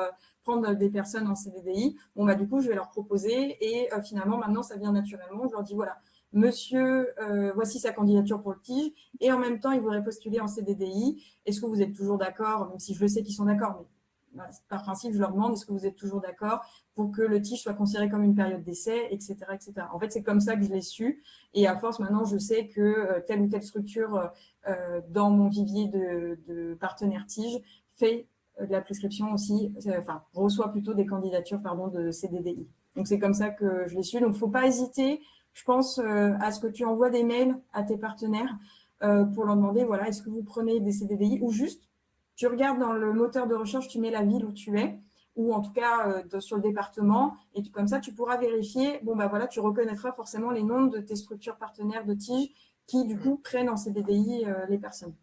prendre des personnes en CDDI. Bon, du coup, je vais leur proposer. Et finalement, maintenant, ça vient naturellement. Je leur dis, voilà, monsieur, voici sa candidature pour le TIGE, et en même temps, il voudrait postuler en CDDI. Est-ce que vous êtes toujours d'accord, même si je le sais qu'ils sont d'accord, mais par principe, je leur demande, est-ce que vous êtes toujours d'accord pour que le TIGE soit considéré comme une période d'essai, etc., etc. En fait, c'est comme ça que je l'ai su, et à force, maintenant, je sais que telle ou telle structure dans mon vivier de partenaires TIGE fait de la prescription aussi, reçoit plutôt des candidatures, de CDDI. Donc, c'est comme ça que je l'ai su. Donc, il ne faut pas hésiter, je pense, à ce que tu envoies des mails à tes partenaires pour leur demander, voilà, est-ce que vous prenez des CDDI, ou juste, tu regardes dans le moteur de recherche, tu mets la ville où tu es, ou en tout cas sur le département, et comme ça, tu pourras vérifier, tu reconnaîtras forcément les noms de tes structures partenaires de TIGE qui, du coup, prennent en CDDI les personnes.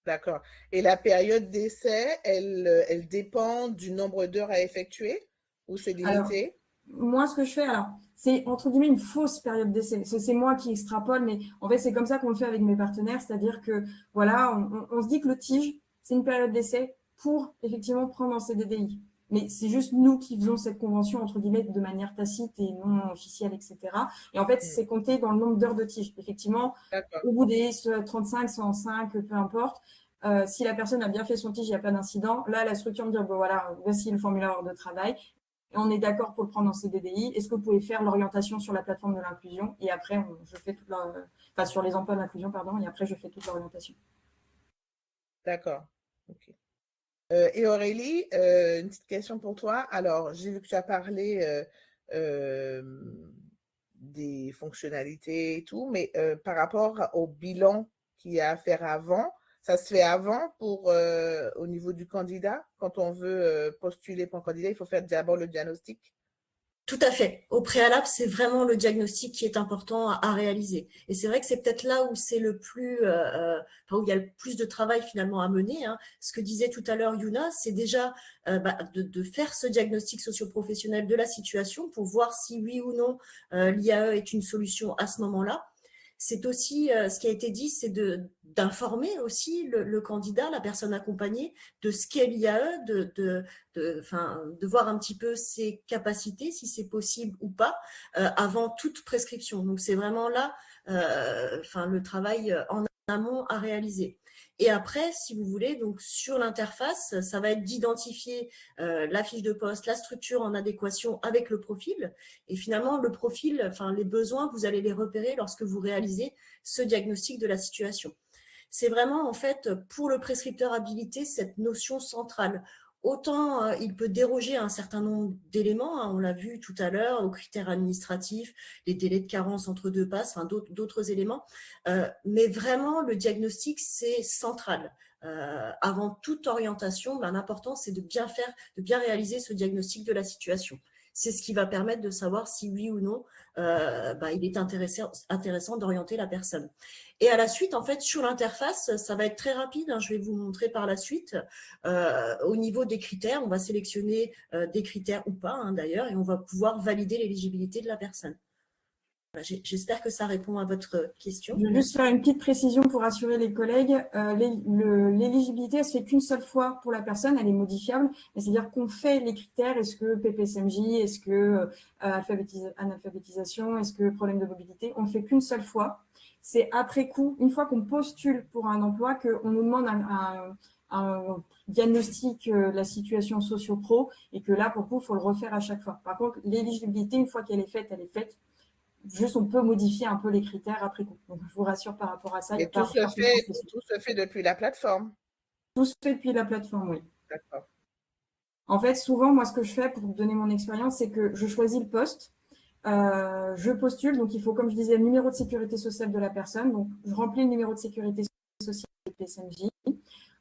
D'accord. Et la période d'essai, elle dépend du nombre d'heures à effectuer ou c'est limité? Moi, ce que je fais, c'est entre guillemets une fausse période d'essai. C'est moi qui extrapole, mais en fait, c'est comme ça qu'on le fait avec mes partenaires, c'est-à-dire que voilà, on se dit que le TIGE, c'est une période d'essai pour effectivement prendre en CDDI. Mais c'est juste nous qui faisons cette convention, entre guillemets, de manière tacite et non officielle, etc. Et en fait, c'est compté dans le nombre d'heures de TIGE. Effectivement, au bout des 35, 105, peu importe, si la personne a bien fait son TIGE, il n'y a pas d'incident, là, la structure me dit, voilà, voici le formulaire de travail. On est d'accord pour le prendre en CDDI. Est-ce que vous pouvez faire l'orientation sur la plateforme de l'inclusion? Et après, je fais sur les emplois d'inclusion, pardon, et après, je fais toute l'orientation. D'accord. Ok. Et Aurélie, une petite question pour toi. Alors, j'ai vu que tu as parlé des fonctionnalités et tout, mais par rapport au bilan qu'il y a à faire avant, ça se fait avant au niveau du candidat? Quand on veut postuler pour un candidat, il faut faire d'abord le diagnostic? Tout à fait. Au préalable, c'est vraiment le diagnostic qui est important à réaliser. Et c'est vrai que c'est peut-être là où c'est le plus, où il y a le plus de travail finalement à mener. Hein. Ce que disait tout à l'heure Yuna, c'est déjà de faire ce diagnostic socio-professionnel de la situation pour voir si oui ou non l'IAE est une solution à ce moment-là. C'est aussi, ce qui a été dit, c'est d'informer aussi le candidat, la personne accompagnée, de ce qu'est l'IAE, de voir un petit peu ses capacités, si c'est possible ou pas, avant toute prescription. Donc, c'est vraiment là le travail en amont à réaliser. Et après, si vous voulez, donc sur l'interface, ça va être d'identifier la fiche de poste, la structure en adéquation avec le profil. Et finalement, le profil, les besoins, vous allez les repérer lorsque vous réalisez ce diagnostic de la situation. C'est vraiment, en fait, pour le prescripteur habilité, cette notion centrale. Autant il peut déroger à un certain nombre d'éléments, hein, on l'a vu tout à l'heure, aux critères administratifs, les délais de carence entre deux passes, d'autres éléments, mais vraiment le diagnostic, c'est central. Avant toute orientation, l'important, c'est de bien réaliser ce diagnostic de la situation. C'est ce qui va permettre de savoir si oui ou non il est intéressant d'orienter la personne. Et à la suite, en fait, sur l'interface, ça va être très rapide. Hein, je vais vous montrer par la suite. Au niveau des critères, on va sélectionner des critères ou pas, hein, d'ailleurs, et on va pouvoir valider l'éligibilité de la personne. Voilà, j'espère que ça répond à votre question. Je vais juste faire une petite précision pour rassurer les collègues. L'éligibilité, elle se fait qu'une seule fois pour la personne, elle est modifiable. C'est-à-dire qu'on fait les critères, est-ce que PPSMJ, est-ce que analphabétisation, est-ce que problème de mobilité, on ne fait qu'une seule fois. C'est après coup, une fois qu'on postule pour un emploi, qu'on nous demande un diagnostic de la situation socio-pro et que là, pour le coup, il faut le refaire à chaque fois. Par contre, l'éligibilité, une fois qu'elle est faite, elle est faite. Juste, on peut modifier un peu les critères après coup. Donc, je vous rassure par rapport à ça. Et tout se fait depuis la plateforme? Tout se fait depuis la plateforme, oui. D'accord. En fait, souvent, moi, ce que je fais pour donner mon expérience, c'est que je choisis le poste, je postule. Donc, il faut, comme je disais, le numéro de sécurité sociale de la personne. Donc, je remplis le numéro de sécurité sociale de PSMJ.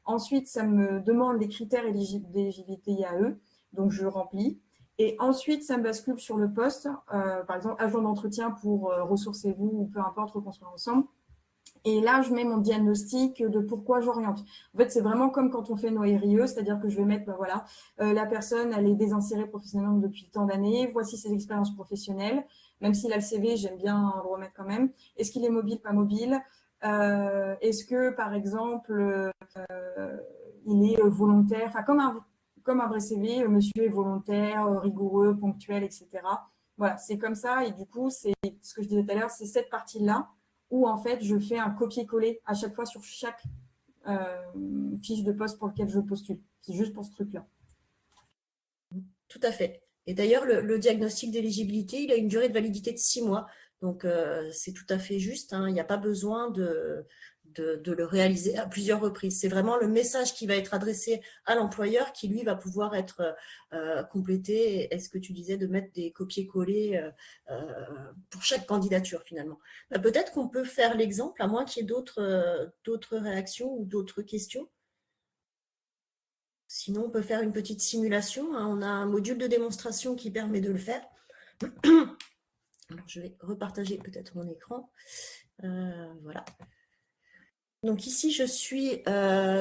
Ensuite, ça me demande les critères d'éligibilité IAE. Donc, je remplis. Et ensuite, ça me bascule sur le poste, par exemple, agent d'entretien pour ressourcez-vous ou peu importe, reconstruire ensemble. Et là, je mets mon diagnostic de pourquoi j'oriente. En fait, c'est vraiment comme quand on fait nos RIE, c'est-à-dire que je vais mettre, voilà, la personne, elle est désinsérée professionnellement depuis tant d'années, voici ses expériences professionnelles. Même s'il a le CV, j'aime bien le remettre quand même. Est-ce qu'il est mobile, pas mobile? Est-ce que, par exemple, il est volontaire? Enfin, comme un vrai CV, monsieur est volontaire, rigoureux, ponctuel, etc. Voilà, c'est comme ça. Et du coup, c'est ce que je disais tout à l'heure, c'est cette partie-là où en fait je fais un copier-coller à chaque fois sur chaque fiche de poste pour lequel je postule. C'est juste pour ce truc-là. Tout à fait. Et d'ailleurs, le diagnostic d'éligibilité, il a une durée de validité de 6 mois. Donc, c'est tout à fait juste. Hein. Il n'y a pas besoin de le réaliser à plusieurs reprises. C'est vraiment le message qui va être adressé à l'employeur qui, lui, va pouvoir être complété. Est-ce que tu disais de mettre des copier-coller pour chaque candidature, finalement? Peut-être qu'on peut faire l'exemple, à moins qu'il y ait d'autres réactions ou d'autres questions. Sinon, on peut faire une petite simulation. Hein. On a un module de démonstration qui permet de le faire. Alors, je vais repartager peut-être mon écran. Voilà. Donc ici, je suis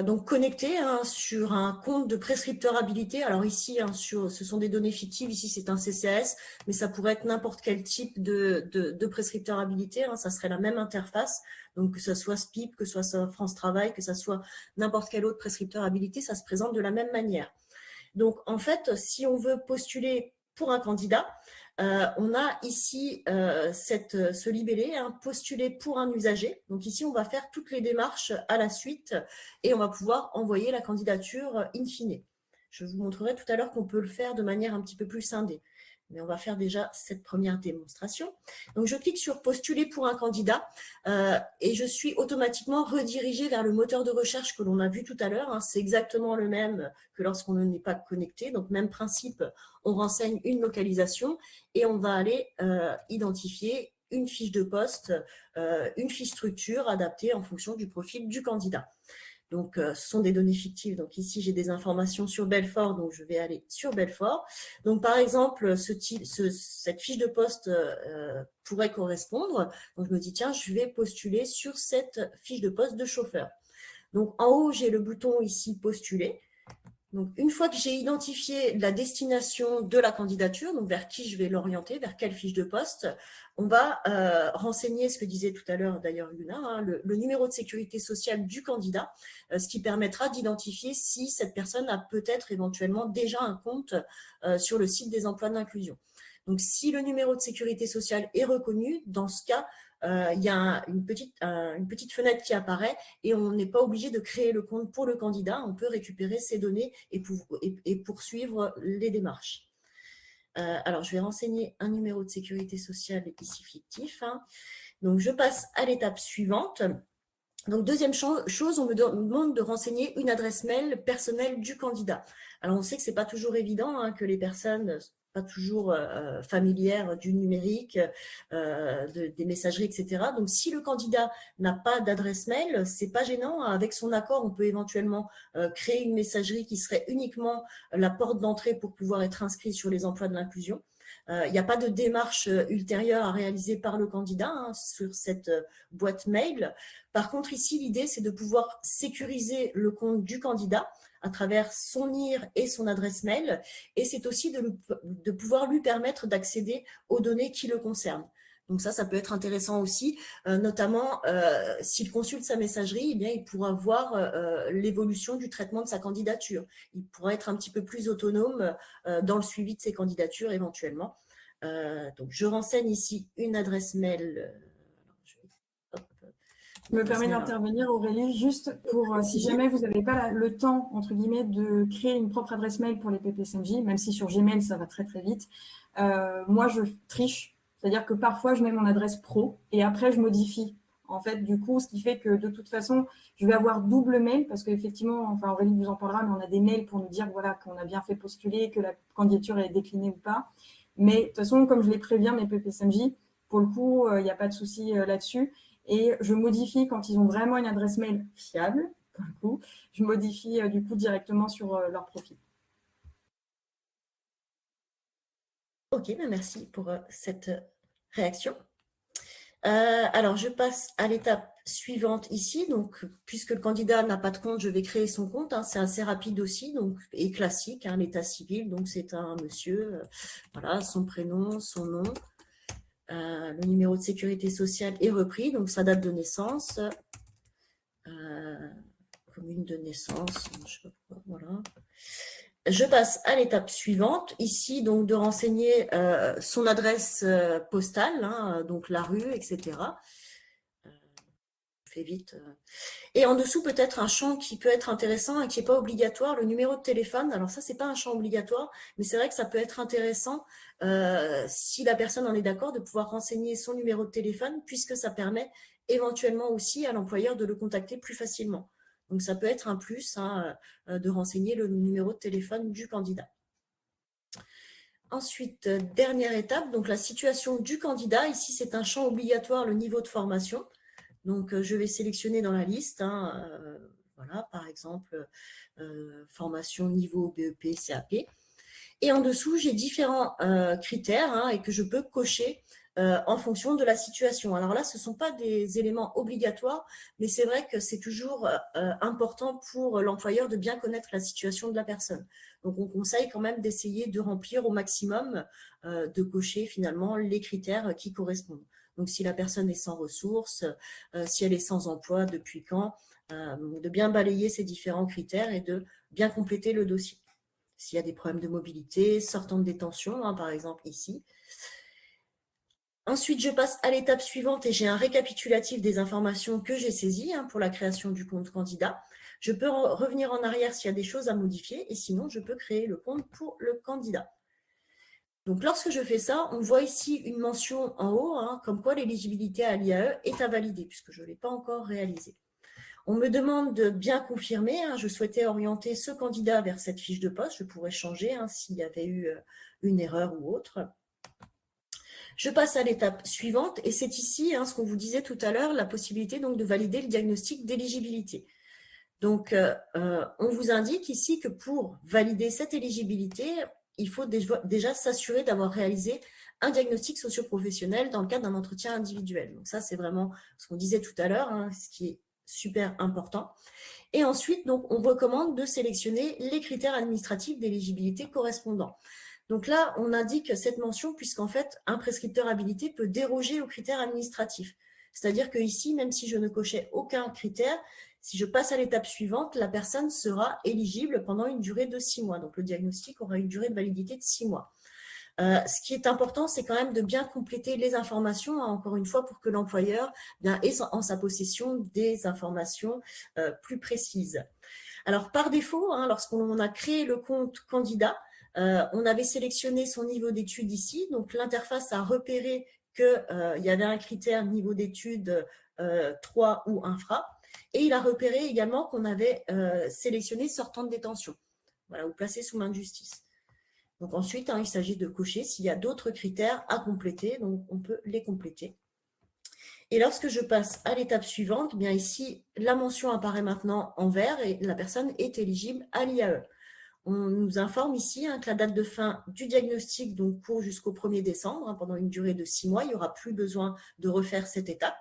donc connectée sur un compte de prescripteur habilité. Alors ici, ce sont des données fictives. Ici, c'est un CCAS, mais ça pourrait être n'importe quel type de prescripteur habilité. Ça serait la même interface. Donc que ce soit SPIP, que ce soit France Travail, que ce soit n'importe quel autre prescripteur habilité, ça se présente de la même manière. Donc en fait, si on veut postuler pour un candidat, on a ici ce libellé, postuler pour un usager. Donc ici, on va faire toutes les démarches à la suite et on va pouvoir envoyer la candidature in fine. Je vous montrerai tout à l'heure qu'on peut le faire de manière un petit peu plus scindée. Mais on va faire déjà cette première démonstration. Donc, je clique sur « Postuler pour un candidat » et je suis automatiquement redirigée vers le moteur de recherche que l'on a vu tout à l'heure. C'est exactement le même que lorsqu'on n'est pas connecté. Donc, même principe, on renseigne une localisation et on va aller identifier une fiche de poste, une fiche structure adaptée en fonction du profil du candidat. Donc, ce sont des données fictives. Donc, ici, j'ai des informations sur Belfort, donc je vais aller sur Belfort. Donc, par exemple, cette fiche de poste pourrait correspondre. Donc, je me dis, tiens, je vais postuler sur cette fiche de poste de chauffeur. Donc, en haut, j'ai le bouton ici « Postuler ». Donc, une fois que j'ai identifié la destination de la candidature, donc vers qui je vais l'orienter, vers quelle fiche de poste, on va renseigner ce que disait tout à l'heure d'ailleurs Luna, le numéro de sécurité sociale du candidat, ce qui permettra d'identifier si cette personne a peut-être éventuellement déjà un compte sur le site des emplois d'inclusion. Donc, si le numéro de sécurité sociale est reconnu, dans ce cas, il y a une petite fenêtre qui apparaît et on n'est pas obligé de créer le compte pour le candidat. On peut récupérer ces données et poursuivre les démarches. Alors, je vais renseigner un numéro de sécurité sociale ici fictif. Donc, je passe à l'étape suivante. Donc, deuxième chose, on me demande de renseigner une adresse mail personnelle du candidat. Alors, on sait que ce n'est pas toujours évident, que les personnes pas toujours familières du numérique, des messageries, etc. Donc, si le candidat n'a pas d'adresse mail, ce n'est pas gênant. Avec son accord, on peut éventuellement créer une messagerie qui serait uniquement la porte d'entrée pour pouvoir être inscrit sur les emplois de l'inclusion. Il n'y a pas de démarche ultérieure à réaliser par le candidat sur cette boîte mail. Par contre, ici, l'idée, c'est de pouvoir sécuriser le compte du candidat à travers son NIR et son adresse mail. Et c'est aussi de pouvoir lui permettre d'accéder aux données qui le concernent. Donc ça peut être intéressant aussi, notamment s'il consulte sa messagerie, eh bien, il pourra voir l'évolution du traitement de sa candidature. Il pourra être un petit peu plus autonome dans le suivi de ses candidatures éventuellement. Donc, je renseigne ici une adresse mail. Je me permets d'intervenir, Aurélie, juste pour si jamais vous n'avez pas le temps, entre guillemets, de créer une propre adresse mail pour les PPSMJ, même si sur Gmail, ça va très, très vite. Moi, je triche. C'est-à-dire que parfois, je mets mon adresse pro et après, je modifie. En fait, du coup, ce qui fait que de toute façon, je vais avoir double mail parce qu'effectivement, enfin, Aurélie vous en parlera, mais on a des mails pour nous dire voilà, qu'on a bien fait postuler, que la candidature est déclinée ou pas. Mais de toute façon, comme je les préviens, mes PPSMJ, pour le coup, il n'y a pas de souci là-dessus. Et je modifie quand ils ont vraiment une adresse mail fiable, pour le coup, je modifie du coup directement sur leur profil. Ok, merci pour cette réaction. Alors, je passe à l'étape suivante ici. Donc, puisque le candidat n'a pas de compte, je vais créer son compte. C'est assez rapide aussi, donc, et classique, l'état civil. Donc, c'est un monsieur, voilà, son prénom, son nom. Le numéro de sécurité sociale est repris, donc sa date de naissance. Commune de naissance, je sais pas pourquoi, voilà. Je passe à l'étape suivante, ici, donc de renseigner son adresse postale, donc la rue, etc. Je fais vite. Et en dessous, peut-être un champ qui peut être intéressant et qui n'est pas obligatoire, le numéro de téléphone. Alors ça, c'est pas un champ obligatoire, mais c'est vrai que ça peut être intéressant, si la personne en est d'accord, de pouvoir renseigner son numéro de téléphone, puisque ça permet éventuellement aussi à l'employeur de le contacter plus facilement. Donc ça peut être un plus de renseigner le numéro de téléphone du candidat. Ensuite, dernière étape, donc la situation du candidat. Ici, c'est un champ obligatoire, le niveau de formation. Donc, je vais sélectionner dans la liste, voilà, par exemple, formation niveau BEP, CAP. Et en dessous, j'ai différents critères et que je peux cocher en fonction de la situation. Alors là, ce ne sont pas des éléments obligatoires, mais c'est vrai que c'est toujours important pour l'employeur de bien connaître la situation de la personne. Donc, on conseille quand même d'essayer de remplir au maximum, de cocher finalement les critères qui correspondent. Donc, si la personne est sans ressources, si elle est sans emploi, depuis quand, de bien balayer ces différents critères et de bien compléter le dossier. S'il y a des problèmes de mobilité, sortant de détention, par exemple ici. Ensuite, je passe à l'étape suivante et j'ai un récapitulatif des informations que j'ai saisies pour la création du compte candidat. Je peux revenir en arrière s'il y a des choses à modifier et sinon, je peux créer le compte pour le candidat. Donc, lorsque je fais ça, on voit ici une mention en haut, comme quoi l'éligibilité à l'IAE est à valider, puisque je ne l'ai pas encore réalisée. On me demande de bien confirmer. Je souhaitais orienter ce candidat vers cette fiche de poste. Je pourrais changer s'il y avait eu une erreur ou autre. Je passe à l'étape suivante et c'est ici, ce qu'on vous disait tout à l'heure, la possibilité donc de valider le diagnostic d'éligibilité. Donc, on vous indique ici que pour valider cette éligibilité, il faut déjà s'assurer d'avoir réalisé un diagnostic socio-professionnel dans le cadre d'un entretien individuel. Donc ça, c'est vraiment ce qu'on disait tout à l'heure, ce qui est super important. Et ensuite, donc, on recommande de sélectionner les critères administratifs d'éligibilité correspondants. Donc là, on indique cette mention puisqu'en fait, un prescripteur habilité peut déroger aux critères administratifs. C'est-à-dire que ici, même si je ne cochais aucun critère, si je passe à l'étape suivante, la personne sera éligible pendant une durée de 6 mois. Donc, le diagnostic aura une durée de validité de 6 mois. Ce qui est important, c'est quand même de bien compléter les informations, encore une fois, pour que l'employeur ait en sa possession des informations plus précises. Alors, par défaut, lorsqu'on a créé le compte candidat, on avait sélectionné son niveau d'études ici. Donc, l'interface a repéré qu'il y avait un critère niveau d'études 3 ou infra. Et il a repéré également qu'on avait sélectionné sortant de détention, voilà, ou placé sous main de justice. Donc ensuite, il s'agit de cocher s'il y a d'autres critères à compléter, donc on peut les compléter. Et lorsque je passe à l'étape suivante, bien ici, la mention apparaît maintenant en vert et la personne est éligible à l'IAE. On nous informe ici que la date de fin du diagnostic donc, court jusqu'au 1er décembre, pendant une durée de 6 mois. Il n'y aura plus besoin de refaire cette étape.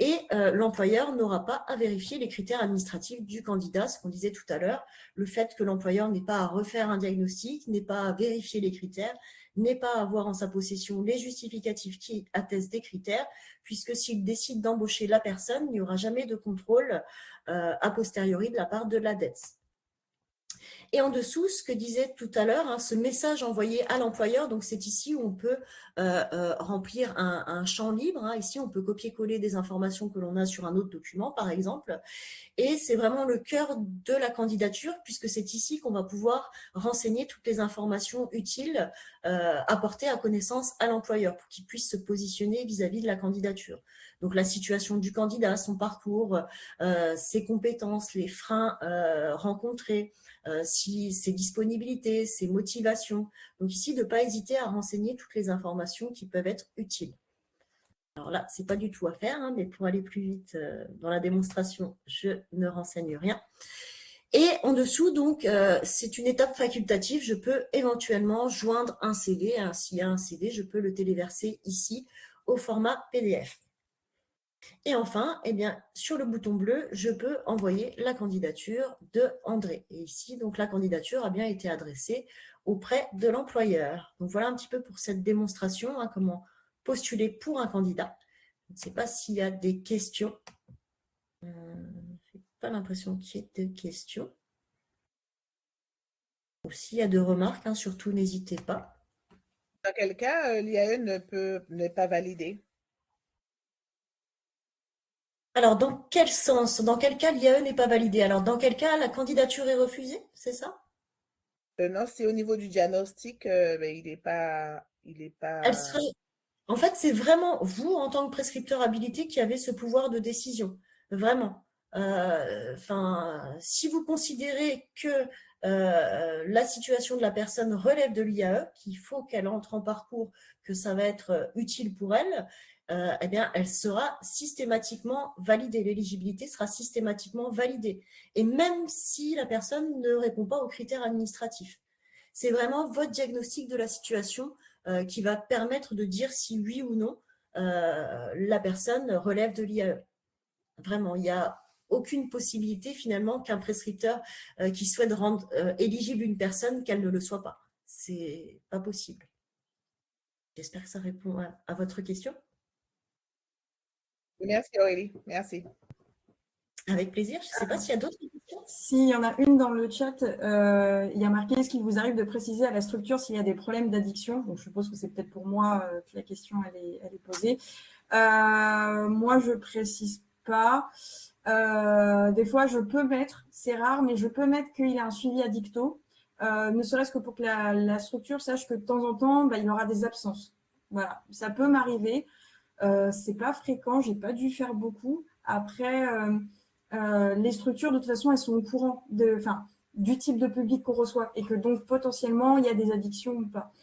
Et l'employeur n'aura pas à vérifier les critères administratifs du candidat, ce qu'on disait tout à l'heure, le fait que l'employeur n'ait pas à refaire un diagnostic, n'ait pas à vérifier les critères, n'ait pas à avoir en sa possession les justificatifs qui attestent des critères, puisque s'il décide d'embaucher la personne, il n'y aura jamais de contrôle a posteriori de la part de l'ADES. Et en dessous, ce que disait tout à l'heure, ce message envoyé à l'employeur, donc c'est ici où on peut remplir un champ libre. Ici, on peut copier-coller des informations que l'on a sur un autre document, par exemple. Et c'est vraiment le cœur de la candidature, puisque c'est ici qu'on va pouvoir renseigner toutes les informations utiles apportées à connaissance à l'employeur pour qu'il puisse se positionner vis-à-vis de la candidature. Donc, la situation du candidat, son parcours, ses compétences, les freins rencontrés, ses disponibilités, ses motivations. Donc ici, de ne pas hésiter à renseigner toutes les informations qui peuvent être utiles. Alors là, ce n'est pas du tout à faire, mais pour aller plus vite dans la démonstration, je ne renseigne rien. Et en dessous, donc, c'est une étape facultative. Je peux éventuellement joindre un CV. S'il y a un CV, je peux le téléverser ici au format PDF. Et enfin, eh bien, sur le bouton bleu, je peux envoyer la candidature de André. Et ici, donc, la candidature a bien été adressée auprès de l'employeur. Donc, voilà un petit peu pour cette démonstration, comment postuler pour un candidat. Je ne sais pas s'il y a des questions. Je n'ai pas l'impression qu'il y ait de questions. Ou s'il y a de remarques, surtout, n'hésitez pas. Dans quel cas, l'IAE n'est pas validé? Alors, dans quel sens? Dans quel cas l'IAE n'est pas validée? Alors, dans quel cas la candidature est refusée? C'est ça? Non, c'est au niveau du diagnostic, ben, il n'est pas. Elle serait... En fait, c'est vraiment vous, en tant que prescripteur habilité, qui avez ce pouvoir de décision. Vraiment. Si vous considérez que la situation de la personne relève de l'IAE, qu'il faut qu'elle entre en parcours, que ça va être utile pour elle, eh bien, elle sera systématiquement validée. L'éligibilité sera systématiquement validée. Et même si la personne ne répond pas aux critères administratifs. C'est vraiment votre diagnostic de la situation qui va permettre de dire si oui ou non la personne relève de l'IAE. Vraiment, il n'y a aucune possibilité finalement qu'un prescripteur qui souhaite rendre éligible une personne qu'elle ne le soit pas. C'est pas possible. J'espère que ça répond à votre question. Merci Aurélie, merci. Avec plaisir. Je ne sais pas s'il y a d'autres questions. S'il y en a une dans le chat, il y a marqué « Est-ce qu'il vous arrive de préciser à la structure s'il y a des problèmes d'addiction ?» Donc, je suppose que c'est peut-être pour moi que la question elle est posée. Moi, je ne précise pas. Des fois, je peux mettre, c'est rare, mais je peux mettre qu'il a un suivi addicto, ne serait-ce que pour que la structure sache que de temps en temps, il y aura des absences. Voilà, ça peut m'arriver. C'est pas fréquent, j'ai pas dû faire beaucoup. Après, les structures, de toute façon, elles sont au courant du type de public qu'on reçoit et que donc potentiellement, il y a des addictions ou pas.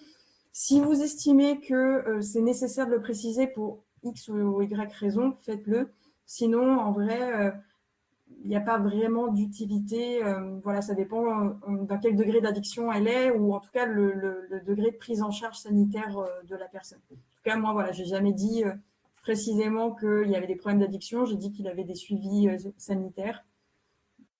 Si vous estimez que c'est nécessaire de le préciser pour X ou Y raison, faites-le. Sinon, en vrai, il n'y a pas vraiment d'utilité. Voilà, ça dépend dans quel degré d'addiction elle est ou en tout cas le degré de prise en charge sanitaire de la personne. En tout cas, moi, voilà, j'ai jamais dit précisément qu'il y avait des problèmes d'addiction. J'ai dit qu'il avait des suivis sanitaires.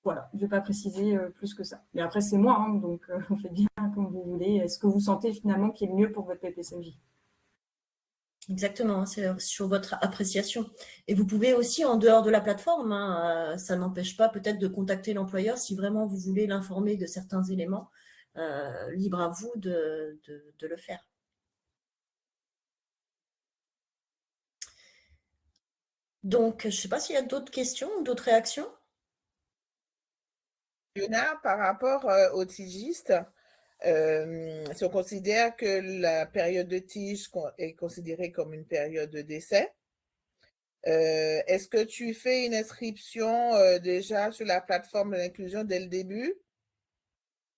Voilà, je ne vais pas préciser plus que ça. Mais après, c'est moi, donc vous faites bien comme vous voulez. Est-ce que vous sentez finalement qu'il est mieux pour votre PPSMJ? Exactement, c'est sur votre appréciation. Et vous pouvez aussi, en dehors de la plateforme, ça n'empêche pas peut-être de contacter l'employeur si vraiment vous voulez l'informer de certains éléments. Libre à vous de le faire. Donc, je ne sais pas s'il y a d'autres questions ou d'autres réactions. Yuna, par rapport aux tigistes, si on considère que la période de tige est considérée comme une période de décès, est-ce que tu fais une inscription déjà sur la plateforme de l'inclusion dès le début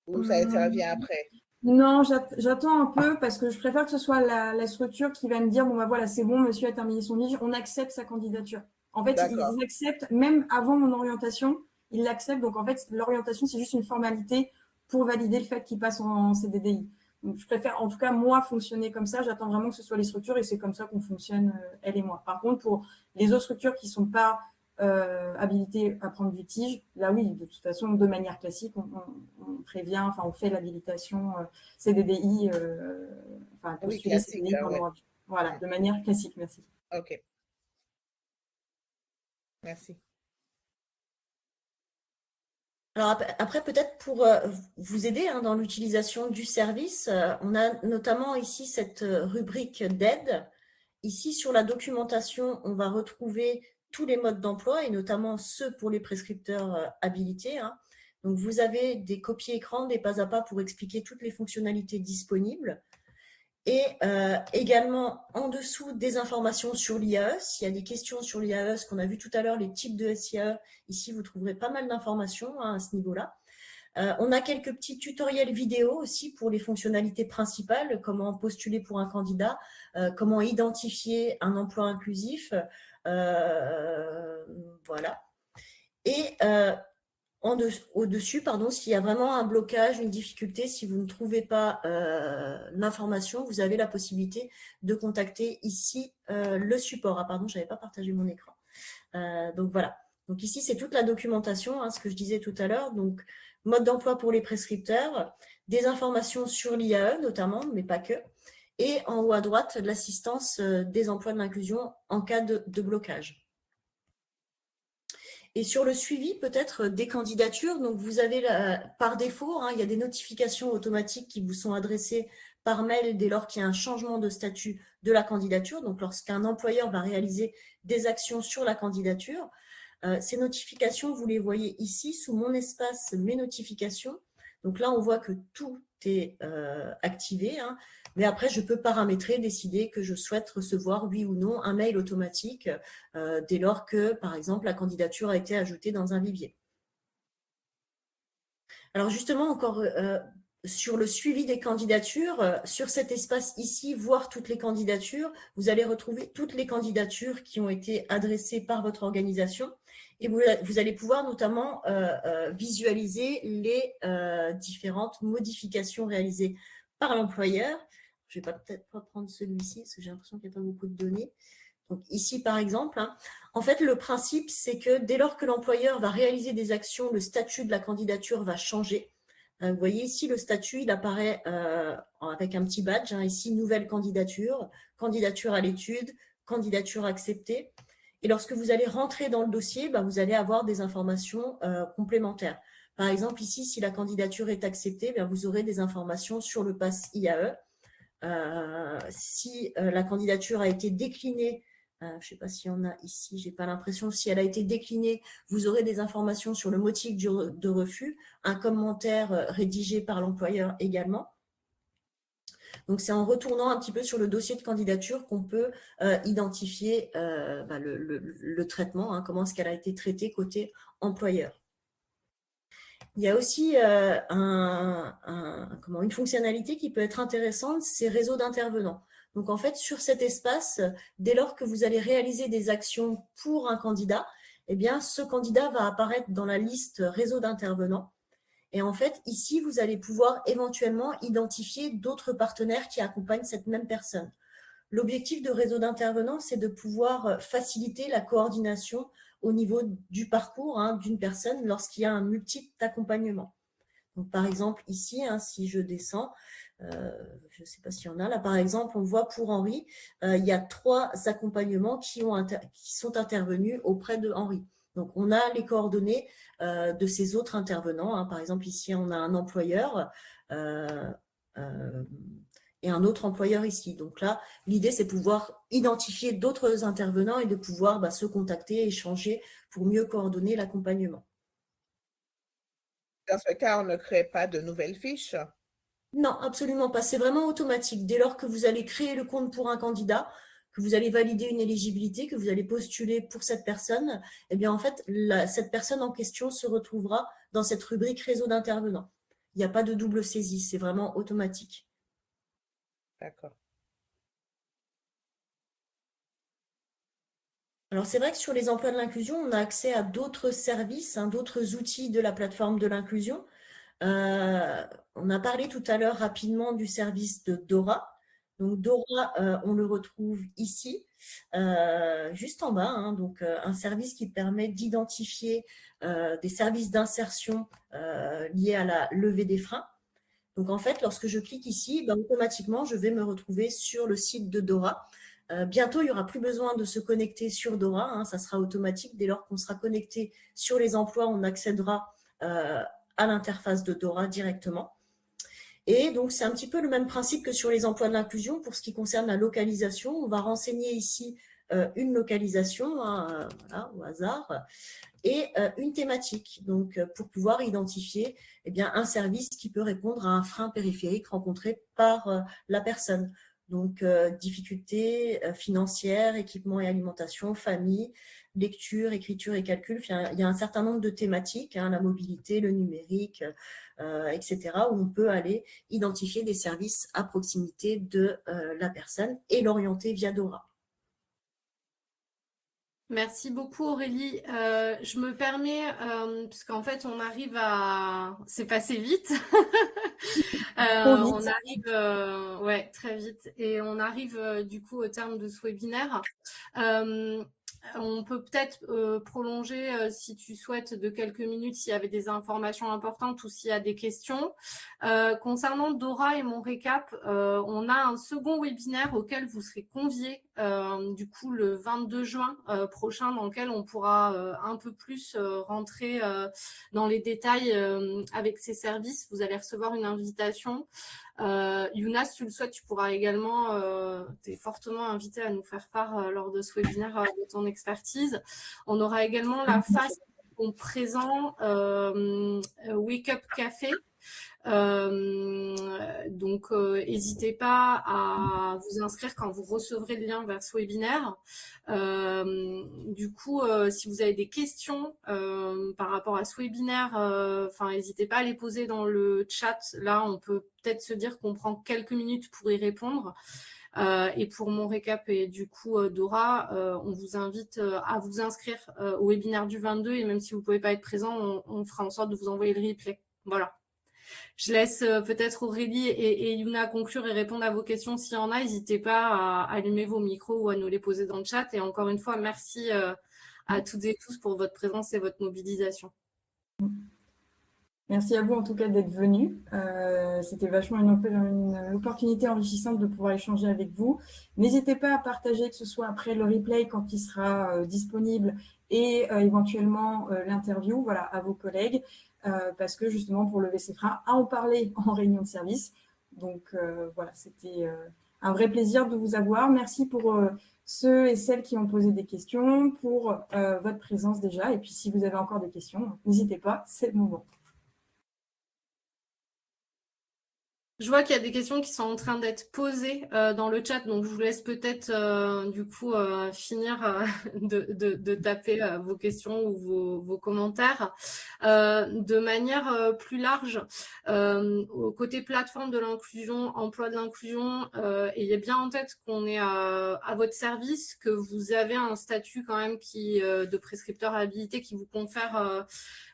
ou ça intervient après? Non, j'attends un peu parce que je préfère que ce soit la structure qui va me dire, bon, voilà, c'est bon, monsieur a terminé son tige, on accepte sa candidature. En fait, ils acceptent, même avant mon orientation, ils l'acceptent. Donc, en fait, l'orientation, c'est juste une formalité pour valider le fait qu'il passe en CDDI. Donc, je préfère, en tout cas, moi, fonctionner comme ça. J'attends vraiment que ce soit les structures et c'est comme ça qu'on fonctionne, elle et moi. Par contre, pour les autres structures qui ne sont pas habilitées à prendre du tige, là, oui, de toute façon, de manière classique, on prévient, on fait l'habilitation CDDI, oui, classique, CDDI voilà, de manière classique, merci. Ok. Merci. Alors après, peut-être pour vous aider dans l'utilisation du service, on a notamment ici cette rubrique d'aide. Ici, sur la documentation, on va retrouver tous les modes d'emploi et notamment ceux pour les prescripteurs habilités. Donc, vous avez des copies écran, des pas à pas pour expliquer toutes les fonctionnalités disponibles. Et également, en dessous, des informations sur l'IAE. S'il y a des questions sur l'IAE, ce qu'on a vu tout à l'heure, les types de SIAE, ici, vous trouverez pas mal d'informations à ce niveau-là. On a quelques petits tutoriels vidéo aussi pour les fonctionnalités principales, comment postuler pour un candidat, comment identifier un emploi inclusif. Voilà. Et au-dessus, s'il y a vraiment un blocage, une difficulté, si vous ne trouvez pas l'information, vous avez la possibilité de contacter ici le support. Ah pardon, je n'avais pas partagé mon écran. Donc voilà. Donc ici, c'est toute la documentation, hein, ce que je disais tout à l'heure. Donc, mode d'emploi pour les prescripteurs, des informations sur l'IAE notamment, mais pas que. Et en haut à droite, l'assistance des emplois de l'inclusion en cas de blocage. Et sur le suivi peut-être des candidatures, donc vous avez par défaut, hein, il y a des notifications automatiques qui vous sont adressées par mail dès lors qu'il y a un changement de statut de la candidature. Donc lorsqu'un employeur va réaliser des actions sur la candidature, ces notifications, vous les voyez ici sous mon espace, mes notifications. Donc là, on voit que tout est activé, hein. Mais après, je peux paramétrer, décider que je souhaite recevoir, oui ou non, un mail automatique dès lors que, par exemple, la candidature a été ajoutée dans un vivier. Alors justement, encore sur le suivi des candidatures, sur cet espace ici, voir toutes les candidatures, vous allez retrouver toutes les candidatures qui ont été adressées par votre organisation et vous allez pouvoir notamment visualiser les différentes modifications réalisées par l'employeur. Je ne vais peut-être pas prendre celui-ci parce que j'ai l'impression qu'il n'y a pas beaucoup de données. Donc ici, par exemple, hein, en fait, le principe, c'est que dès lors que l'employeur va réaliser des actions, le statut de la candidature va changer. Vous voyez ici, le statut, il apparaît avec un petit badge. Hein, ici, nouvelle candidature, candidature à l'étude, candidature acceptée. Et lorsque vous allez rentrer dans le dossier, vous allez avoir des informations complémentaires. Par exemple, ici, si la candidature est acceptée, vous aurez des informations sur le pass IAE. Si la candidature a été déclinée, je ne sais pas s'il y en a ici, je n'ai pas l'impression. Si elle a été déclinée, vous aurez des informations sur le motif de refus, un commentaire rédigé par l'employeur également. Donc, c'est en retournant un petit peu sur le dossier de candidature qu'on peut identifier le traitement, hein, comment est-ce qu'elle a été traitée côté employeur. Il y a aussi une fonctionnalité qui peut être intéressante, c'est réseau d'intervenants. Donc, en fait, sur cet espace, dès lors que vous allez réaliser des actions pour un candidat, eh bien, ce candidat va apparaître dans la liste réseau d'intervenants. Et en fait, ici, vous allez pouvoir éventuellement identifier d'autres partenaires qui accompagnent cette même personne. L'objectif de réseau d'intervenants, c'est de pouvoir faciliter la coordination au niveau du parcours d'une personne lorsqu'il y a un multiple accompagnement. Donc, par exemple, ici, si je descends, je ne sais pas s'il y en a, là, par exemple, on voit pour Henri, il y a 3 accompagnements qui sont intervenus auprès de Henri. Donc, on a les coordonnées de ces autres intervenants. Hein. Par exemple, ici, on a un employeur et un autre employeur ici. Donc là, l'idée, c'est pouvoir identifier d'autres intervenants et de pouvoir se contacter, échanger pour mieux coordonner l'accompagnement. Dans ce cas, on ne crée pas de nouvelles fiches? Non, absolument pas. C'est vraiment automatique. Dès lors que vous allez créer le compte pour un candidat, que vous allez valider une éligibilité, que vous allez postuler pour cette personne, eh bien, en fait, cette personne en question se retrouvera dans cette rubrique réseau d'intervenants. Il n'y a pas de double saisie, c'est vraiment automatique. D'accord. Alors, c'est vrai que sur les emplois de l'inclusion, on a accès à d'autres services, d'autres outils de la plateforme de l'inclusion. On a parlé tout à l'heure rapidement du service de Dora. Donc, Dora, on le retrouve ici, juste en bas. Donc, un service qui permet d'identifier des services d'insertion liés à la levée des freins. Donc, en fait, lorsque je clique ici, automatiquement, je vais me retrouver sur le site de Dora. Bientôt, il n'y aura plus besoin de se connecter sur Dora. Ça sera automatique. Dès lors qu'on sera connecté sur les emplois, on accédera à l'interface de Dora directement. Et donc, c'est un petit peu le même principe que sur les emplois de l'inclusion. Pour ce qui concerne la localisation, on va renseigner ici une localisation, voilà, au hasard, et une thématique, donc pour pouvoir identifier un service qui peut répondre à un frein périphérique rencontré par la personne. Donc, difficultés financières, équipement et alimentation, famille, lecture, écriture et calcul. Il y a un certain nombre de thématiques, la mobilité, le numérique, etc., où on peut aller identifier des services à proximité de la personne et l'orienter via Dora. Merci beaucoup Aurélie. Je me permets, parce qu'en fait on arrive à... C'est passé vite. On arrive très vite et on arrive du coup au terme de ce webinaire. On peut peut-être prolonger, si tu souhaites, de quelques minutes s'il y avait des informations importantes ou s'il y a des questions. Concernant Dora et mon récap, on a un second webinaire auquel vous serez conviés du coup le 22 juin prochain, dans lequel on pourra un peu plus rentrer dans les détails avec ces services. Vous allez recevoir une invitation. Yuna, si tu le souhaites, tu pourras également, tu es fortement invité à nous faire part lors de ce webinaire de ton expertise. On aura également la phase présent Wake Up Café. Donc, n'hésitez pas à vous inscrire quand vous recevrez le lien vers ce webinaire. Du coup, si vous avez des questions par rapport à ce webinaire, n'hésitez pas à les poser dans le chat. Là, on peut peut-être se dire qu'on prend quelques minutes pour y répondre. Et pour mon récap et du coup Dora, on vous invite à vous inscrire au webinaire du 22 et même si vous ne pouvez pas être présent, on fera en sorte de vous envoyer le replay. Voilà. Je laisse peut-être Aurélie et Yuna conclure et répondre à vos questions s'il y en a. N'hésitez pas à allumer vos micros ou à nous les poser dans le chat. Et encore une fois, merci à toutes et tous pour votre présence et votre mobilisation. Merci à vous en tout cas d'être venus. C'était vachement une opportunité enrichissante de pouvoir échanger avec vous. N'hésitez pas à partager, que ce soit après le replay quand il sera disponible et éventuellement l'interview, voilà, à vos collègues, parce que justement pour lever ses freins, à en parler en réunion de service. Donc voilà, c'était un vrai plaisir de vous avoir. Merci pour ceux et celles qui ont posé des questions, pour votre présence déjà. Et puis si vous avez encore des questions, n'hésitez pas, c'est le moment. Je vois qu'il y a des questions qui sont en train d'être posées dans le chat, donc je vous laisse peut-être du coup finir de taper vos questions ou vos commentaires. De manière plus large, au côté plateforme de l'inclusion, emploi de l'inclusion, ayez bien en tête qu'on est à votre service, que vous avez un statut quand même de prescripteur habilité qui vous confère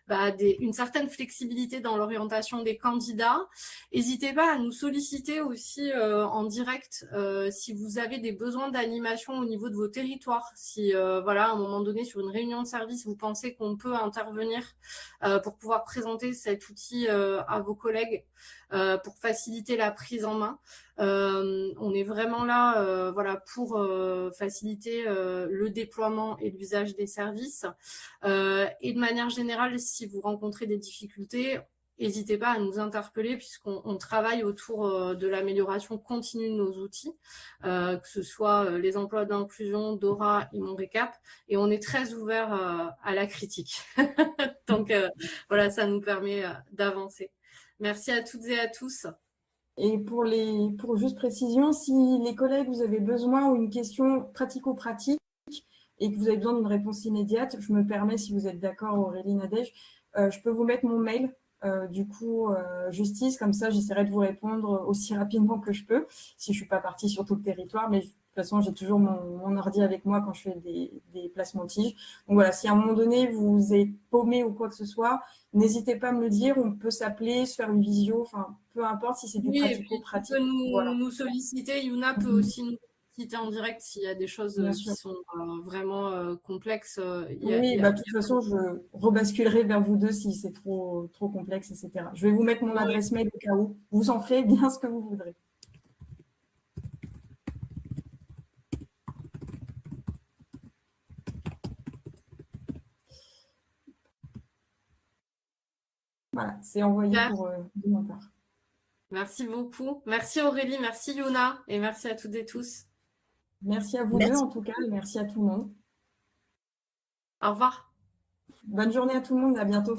une certaine flexibilité dans l'orientation des candidats. N'hésitez pas à nous solliciter aussi en direct si vous avez des besoins d'animation au niveau de vos territoires. Si voilà, à un moment donné, sur une réunion de service, vous pensez qu'on peut intervenir pour pouvoir présenter cet outil à vos collègues pour faciliter la prise en main. On est vraiment là voilà, pour faciliter le déploiement et l'usage des services. Et de manière générale, si vous rencontrez des difficultés, n'hésitez pas à nous interpeller puisqu'on travaille autour de l'amélioration continue de nos outils, que ce soit les emplois d'inclusion, Dora et mon récap, et on est très ouvert à la critique. Donc voilà, ça nous permet d'avancer. Merci à toutes et à tous. Et pour juste précision, si les collègues, vous avez besoin ou une question pratico-pratique et que vous avez besoin d'une réponse immédiate, je me permets, si vous êtes d'accord, Aurélie, Nadège, je peux vous mettre mon mail. Du coup, justice, comme ça, j'essaierai de vous répondre aussi rapidement que je peux, si je ne suis pas partie sur tout le territoire, mais de toute façon, j'ai toujours mon ordi avec moi quand je fais des placements tiges. Donc voilà, si à un moment donné, vous êtes paumé ou quoi que ce soit, n'hésitez pas à me le dire, on peut s'appeler, se faire une visio, enfin, peu importe si c'est du pratico-pratique. Nous solliciter, Yuna peut aussi nous solliciter en direct s'il y a des choses qui sont vraiment complexes. De toute façon, je rebasculerai vers vous deux si c'est trop complexe, etc. Je vais vous mettre mon adresse mail au cas où. Vous en ferez bien ce que vous voudrez. Voilà, c'est envoyé de ma part. Merci beaucoup. Merci Aurélie, merci Yuna et merci à toutes et tous. Merci à vous deux en tout cas et merci à tout le monde. Au revoir. Bonne journée à tout le monde, à bientôt.